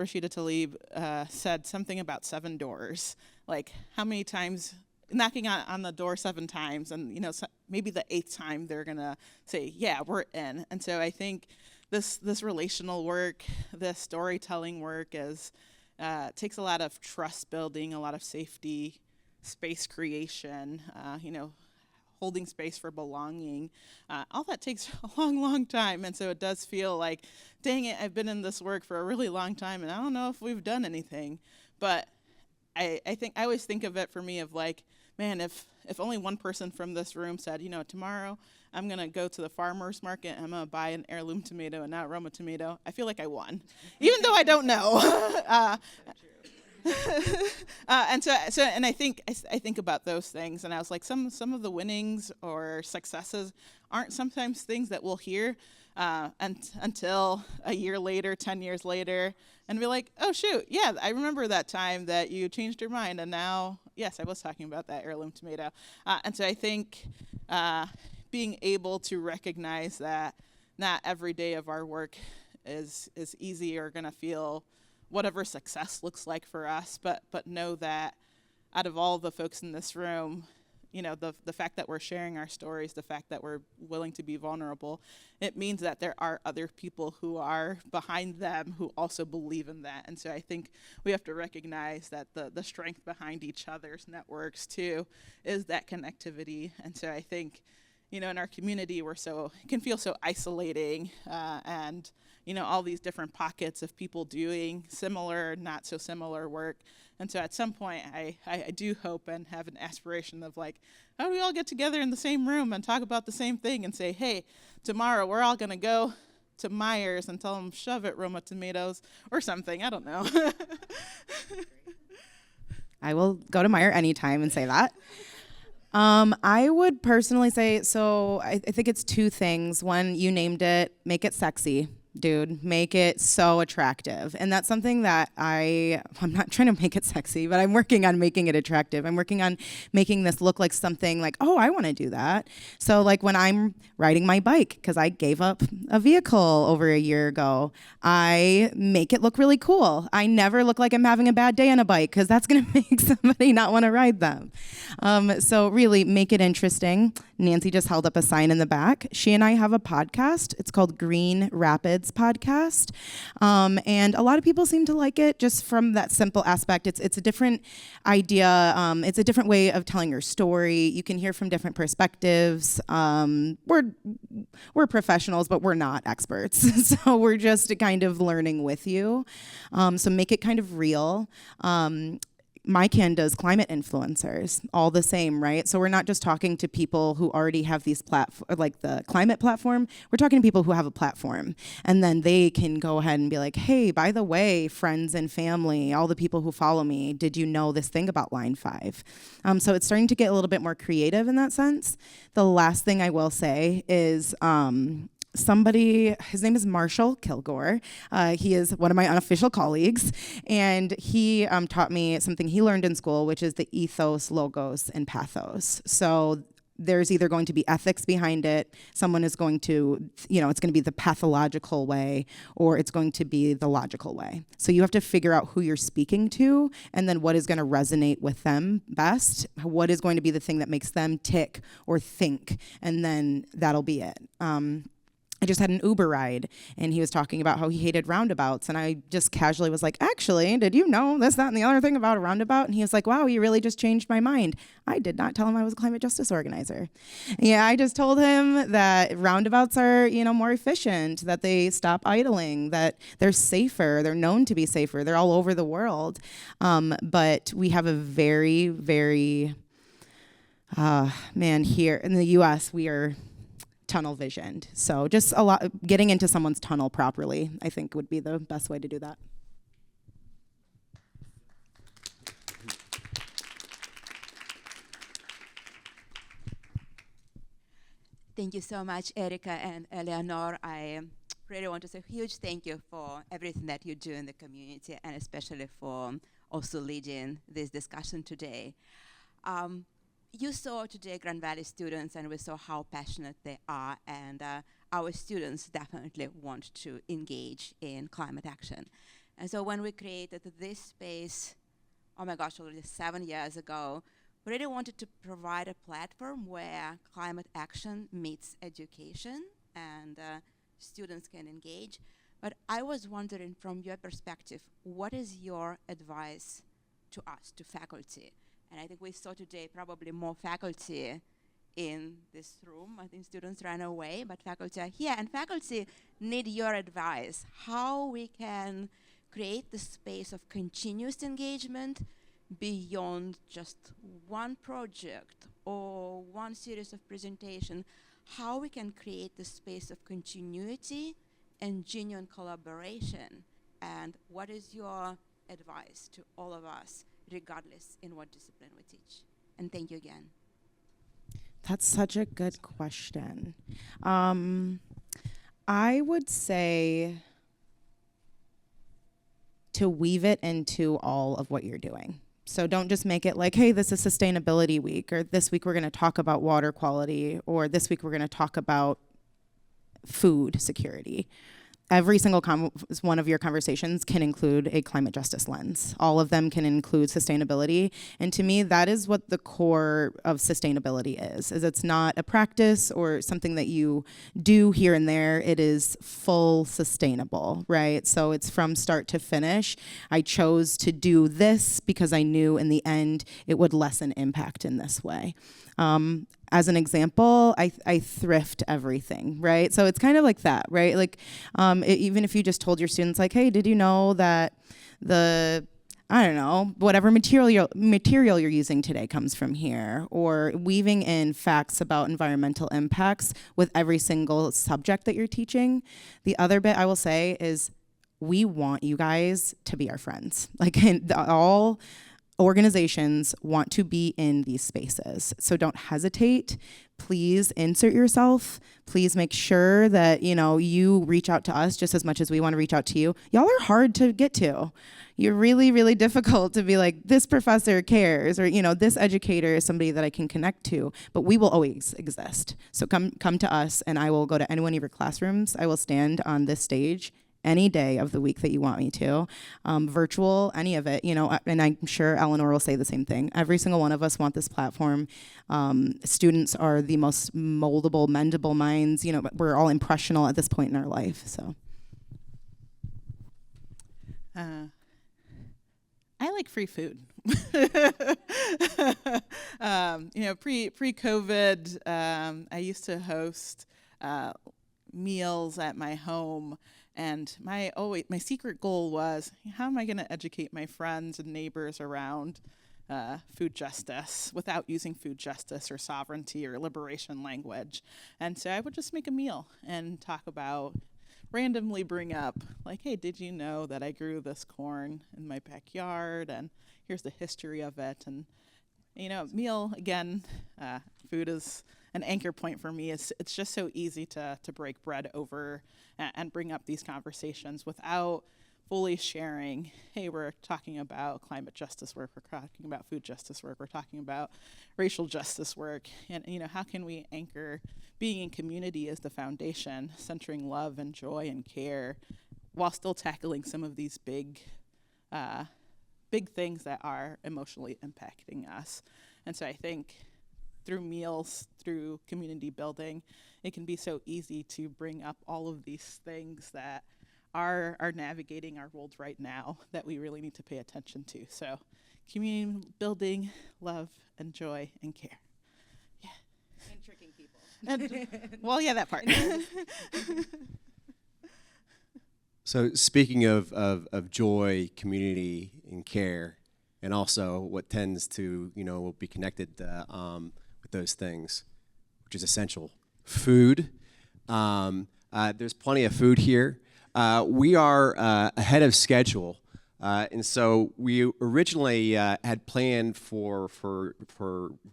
Tlaib said something about 7 doors. Like, how many times knocking on the door 7 times, and maybe the 8th time they're gonna say, yeah, we're in. And so I think this relational work, this storytelling work takes a lot of trust building, a lot of safety, space creation, holding space for belonging. All that takes a long, long time. And so it does feel like, dang it, I've been in this work for a really long time, and I don't know if we've done anything. But I always think of it for me of like, man, if only one person from this room said, tomorrow I'm going to go to the farmer's market and I'm going to buy an heirloom tomato and not Roma tomato, I feel like I won, even though I don't know. And I think about those things, and I was like, some of the winnings or successes aren't sometimes things that we'll hear until a year later, 10 years later, and be like, oh shoot, yeah, I remember that time that you changed your mind, and now, yes, I was talking about that heirloom tomato. And so I think being able to recognize that not every day of our work is easy or gonna feel whatever success looks like for us, but know that out of all the folks in this room, the fact that we're sharing our stories, the fact that we're willing to be vulnerable, it means that there are other people who are behind them who also believe in that. And so I think we have to recognize that the strength behind each other's networks too is that connectivity. And so I think, in our community, it can feel so isolating, and all these different pockets of people doing similar, not so similar work. And so at some point, I do hope and have an aspiration of like, how do we all get together in the same room and talk about the same thing and say, hey, tomorrow we're all going to go to Myers and tell them, shove it, Roma tomatoes, or something. I don't know. I will go to Meyer anytime and say that. I would personally say, so I think it's two things. One, you named it, make it sexy. Dude, make it so attractive. And that's something that I'm not trying to make it sexy, but I'm working on making it attractive. I'm working on making this look like something like, oh, I want to do that. So like when I'm riding my bike, because I gave up a vehicle over a year ago, I make it look really cool. I never look like I'm having a bad day on a bike, because that's going to make somebody not want to ride them. So really make it interesting. Nancy just held up a sign in the back. She and I have a podcast. It's called Green Rapids Podcast. And a lot of people seem to like it just from that simple aspect. It's a different idea. It's a different way of telling your story. You can hear from different perspectives. We're professionals, but we're not experts. So we're just kind of learning with you. So make it kind of real. MyCan does climate influencers, all the same, right? So we're not just talking to people who already have these like the climate platform. We're talking to people who have a platform, and then they can go ahead and be like, hey, by the way, friends and family, all the people who follow me, did you know this thing about Line 5? So it's starting to get a little bit more creative in that sense. The last thing I will say is, his name is Marshall Kilgore. He is one of my unofficial colleagues, and he taught me something he learned in school, which is the ethos, logos, and pathos. So there's either going to be ethics behind it, someone is going to, it's going to be the pathological way, or it's going to be the logical way. So you have to figure out who you're speaking to, and then what is going to resonate with them best, what is going to be the thing that makes them tick or think, and then that'll be it. I just had an Uber ride, and he was talking about how he hated roundabouts, and I just casually was like, actually, did you know this, that, and the other thing about a roundabout? And he was like, wow, you really just changed my mind. I did not tell him I was a climate justice organizer. Yeah, I just told him that roundabouts are, more efficient, that they stop idling, that they're safer, they're known to be safer, they're all over the world. But we have a very, very, here in the US, we are tunnel visioned. So just getting into someone's tunnel properly, I think would be the best way to do that. Thank you so much, Erica and Eleanor. I really want to say a huge thank you for everything that you do in the community, and especially for also leading this discussion today. You saw today Grand Valley students, and we saw how passionate they are, and our students definitely want to engage in climate action. And so when we created this space, oh my gosh, already 7 years ago, we really wanted to provide a platform where climate action meets education, and students can engage. But I was wondering, from your perspective, what is your advice to us, to faculty? And I think we saw today probably more faculty in this room. I think students ran away, but faculty are here. And faculty need your advice, how we can create the space of continuous engagement beyond just one project or one series of presentation, how we can create the space of continuity and genuine collaboration. And what is your advice to all of us, regardless in what discipline we teach? And thank you again. That's such a good question. I would say to weave it into all of what you're doing. So don't just make it like, hey, this is sustainability week, or this week we're going to talk about water quality, or this week we're going to talk about food security. every single one of your conversations can include a climate justice lens. All of them can include sustainability. And to me, that is what the core of sustainability is it's not a practice or something that you do here and there. It is full sustainable, right? So it's from start to finish. I chose to do this because I knew in the end it would lessen impact in this way. As an example, I thrift everything, right? So it's kind of like that, right? Like, even if you just told your students, like, hey, did you know that whatever material you're using today comes from here, or weaving in facts about environmental impacts with every single subject that you're teaching. The other bit I will say is we want you guys to be our friends. Like, all organizations want to be in these spaces. So don't hesitate. Please insert yourself. Please make sure that, you reach out to us just as much as we want to reach out to you. Y'all are hard to get to. You're really, really difficult to be like, this professor cares, or, this educator is somebody that I can connect to, but we will always exist. So come to us, and I will go to any one of your classrooms. I will stand on this stage any day of the week that you want me to, virtual, any of it, and I'm sure Eleanor will say the same thing. Every single one of us want this platform. Students are the most moldable, mendable minds. We're all impressional at this point in our life, so. I like free food. Pre-COVID, I used to host meals at my home. And my secret goal was, how am I going to educate my friends and neighbors around food justice without using food justice or sovereignty or liberation language? And so I would just make a meal and randomly bring up, like, hey, did you know that I grew this corn in my backyard? And here's the history of it. And, meal, again, food is an anchor point for me. It's just so easy to break bread over and bring up these conversations without fully sharing, hey, we're talking about climate justice work, we're talking about food justice work, we're talking about racial justice work, and how can we anchor being in community as the foundation, centering love and joy and care, while still tackling some of these big things that are emotionally impacting us. And so I think through meals, through community building, it can be so easy to bring up all of these things that are navigating our world right now that we really need to pay attention to. So community building, love, and joy, and care. Yeah. And tricking people. Well, yeah, that part. So speaking of joy, community, and care, and also what tends to, be connected with those things, which is essential. Food. There's plenty of food here. We are ahead of schedule, and so we originally had planned for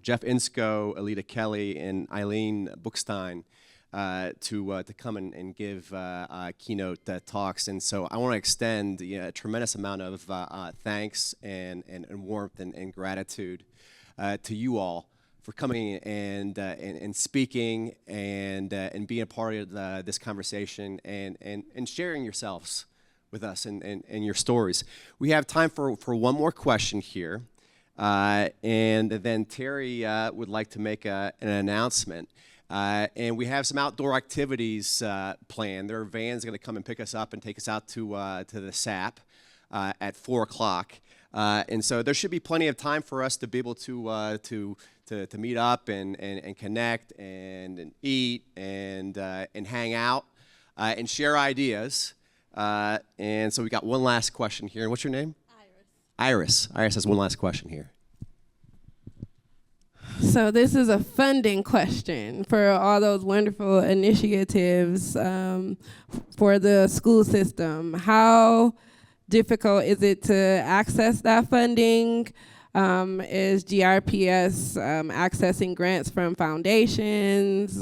Jeff Insko, Alita Kelly, and Eileen Bookstein to come and give keynote talks. And so I want to extend a tremendous amount of thanks and warmth and gratitude to you all for coming and speaking and being a part of this conversation and sharing yourselves with us and your stories. We have time for one more question here, and then Terry would like to make an announcement. And we have some outdoor activities planned. There are vans going to come and pick us up and take us out to the SAP at 4 o'clock. And so there should be plenty of time for us to be able to meet up and connect and eat and hang out and share ideas. And so we got one last question here. What's your name? Iris. Iris has one last question here. So this is a funding question for all those wonderful initiatives for the school system. How difficult is it to access that funding? Is GRPS accessing grants from foundations,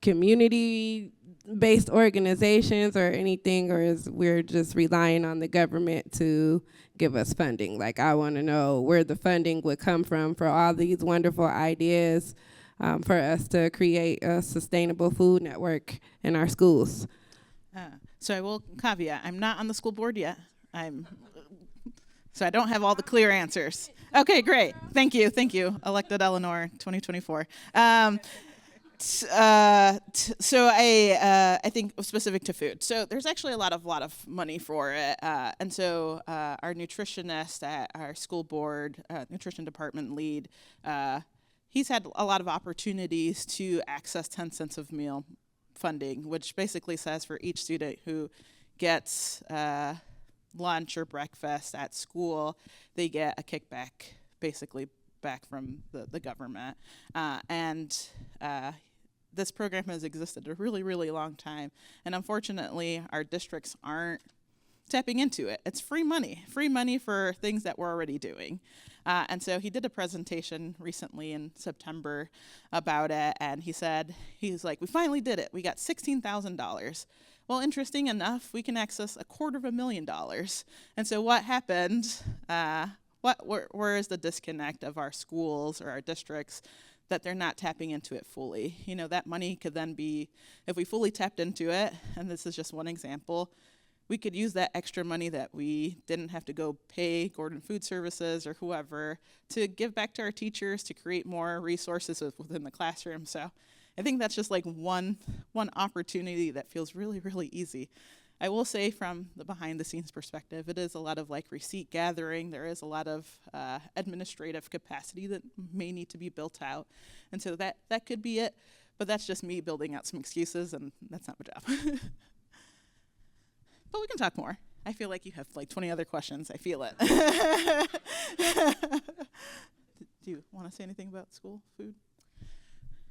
community-based organizations, or anything, or is we're just relying on the government to give us funding? Like, I want to know where the funding would come from for all these wonderful ideas for us to create a sustainable food network in our schools. So I will caveat, I'm not on the school board yet. So I don't have all the clear answers. Okay, great. Thank you. Elected Eleanor 2024. So I think specific to food. So there's actually a lot of money for it, and so our nutritionist at our school board, nutrition department lead, he's had a lot of opportunities to access 10 cents of meal funding, which basically says for each student who gets lunch or breakfast at school, they get a kickback, basically back from the government, and this program has existed a really, really long time, and unfortunately, our districts aren't tapping into it. It's free money for things that we're already doing. And so he did a presentation recently in September about it, and he's like, we finally did it. We got $16,000. Well, interesting enough, we can access $250,000. And so what happened, where is the disconnect of our schools or our districts that they're not tapping into it fully? You know, that money could then be, if we fully tapped into it, and this is just one example, we could use that extra money that we didn't have to go pay Gordon Food Services or whoever to give back to our teachers to create more resources within the classroom. So I think that's just like one opportunity that feels really, really easy. I will say from the behind the scenes perspective, it is a lot of like receipt gathering. There is a lot of administrative capacity that may need to be built out. And so that could be it, but that's just me building out some excuses, and that's not my job. But we can talk more. I feel like you have like 20 other questions. I feel it. Do you want to say anything about school food?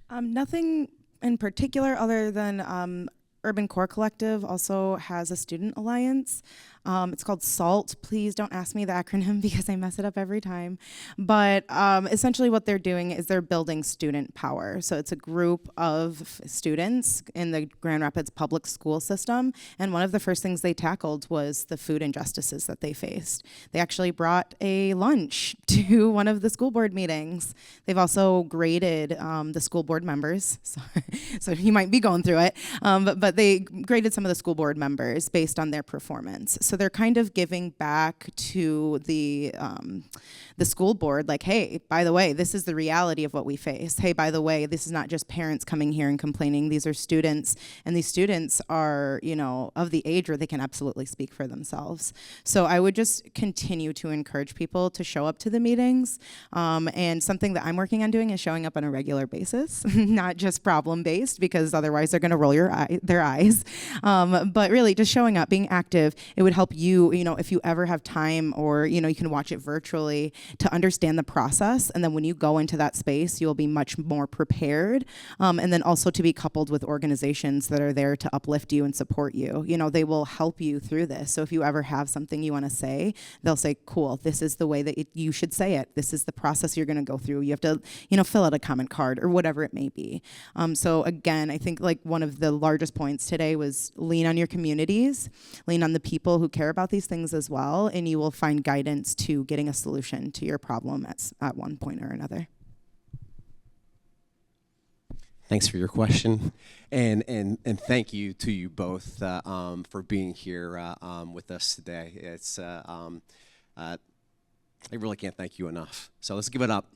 Nothing in particular other than Urban Core Collective also has a student alliance. It's called SALT. Please don't ask me the acronym because I mess it up every time. But essentially what they're doing is they're building student power. So it's a group of students in the Grand Rapids public school system. And one of the first things they tackled was the food injustices that they faced. They actually brought a lunch to one of the school board meetings. They've also graded the school board members. So you might be going through it. But they graded some of the school board members based on their performance. So they're kind of giving back to the school board, like, hey, by the way, this is the reality of what we face. Hey, by the way, this is not just parents coming here and complaining. These are students, and these students are, you know, of the age where they can absolutely speak for themselves. So I would just continue to encourage people to show up to the meetings. And something that I'm working on doing is showing up on a regular basis, not just problem-based, because otherwise they're going to roll their eyes. But really, just showing up, being active, it would help you, you know, if you ever have time, or, you know, you can watch it virtually, to understand the process. And then when you go into that space, you'll be much more prepared. And then also to be coupled with organizations that are there to uplift you and support you. You know, they will help you through this. So if you ever have something you want to say, they'll say, cool, this is the way that you should say it. This is the process you're going to go through. You have to, you know, fill out a comment card or whatever it may be. So again, I think like one of the largest points today was lean on your communities, lean on the people who care about these things as well, and you will find guidance to getting a solution to your problem at one point or another. Thanks for your question, and thank you to you both for being here with us today. It's I really can't thank you enough. So let's give it up.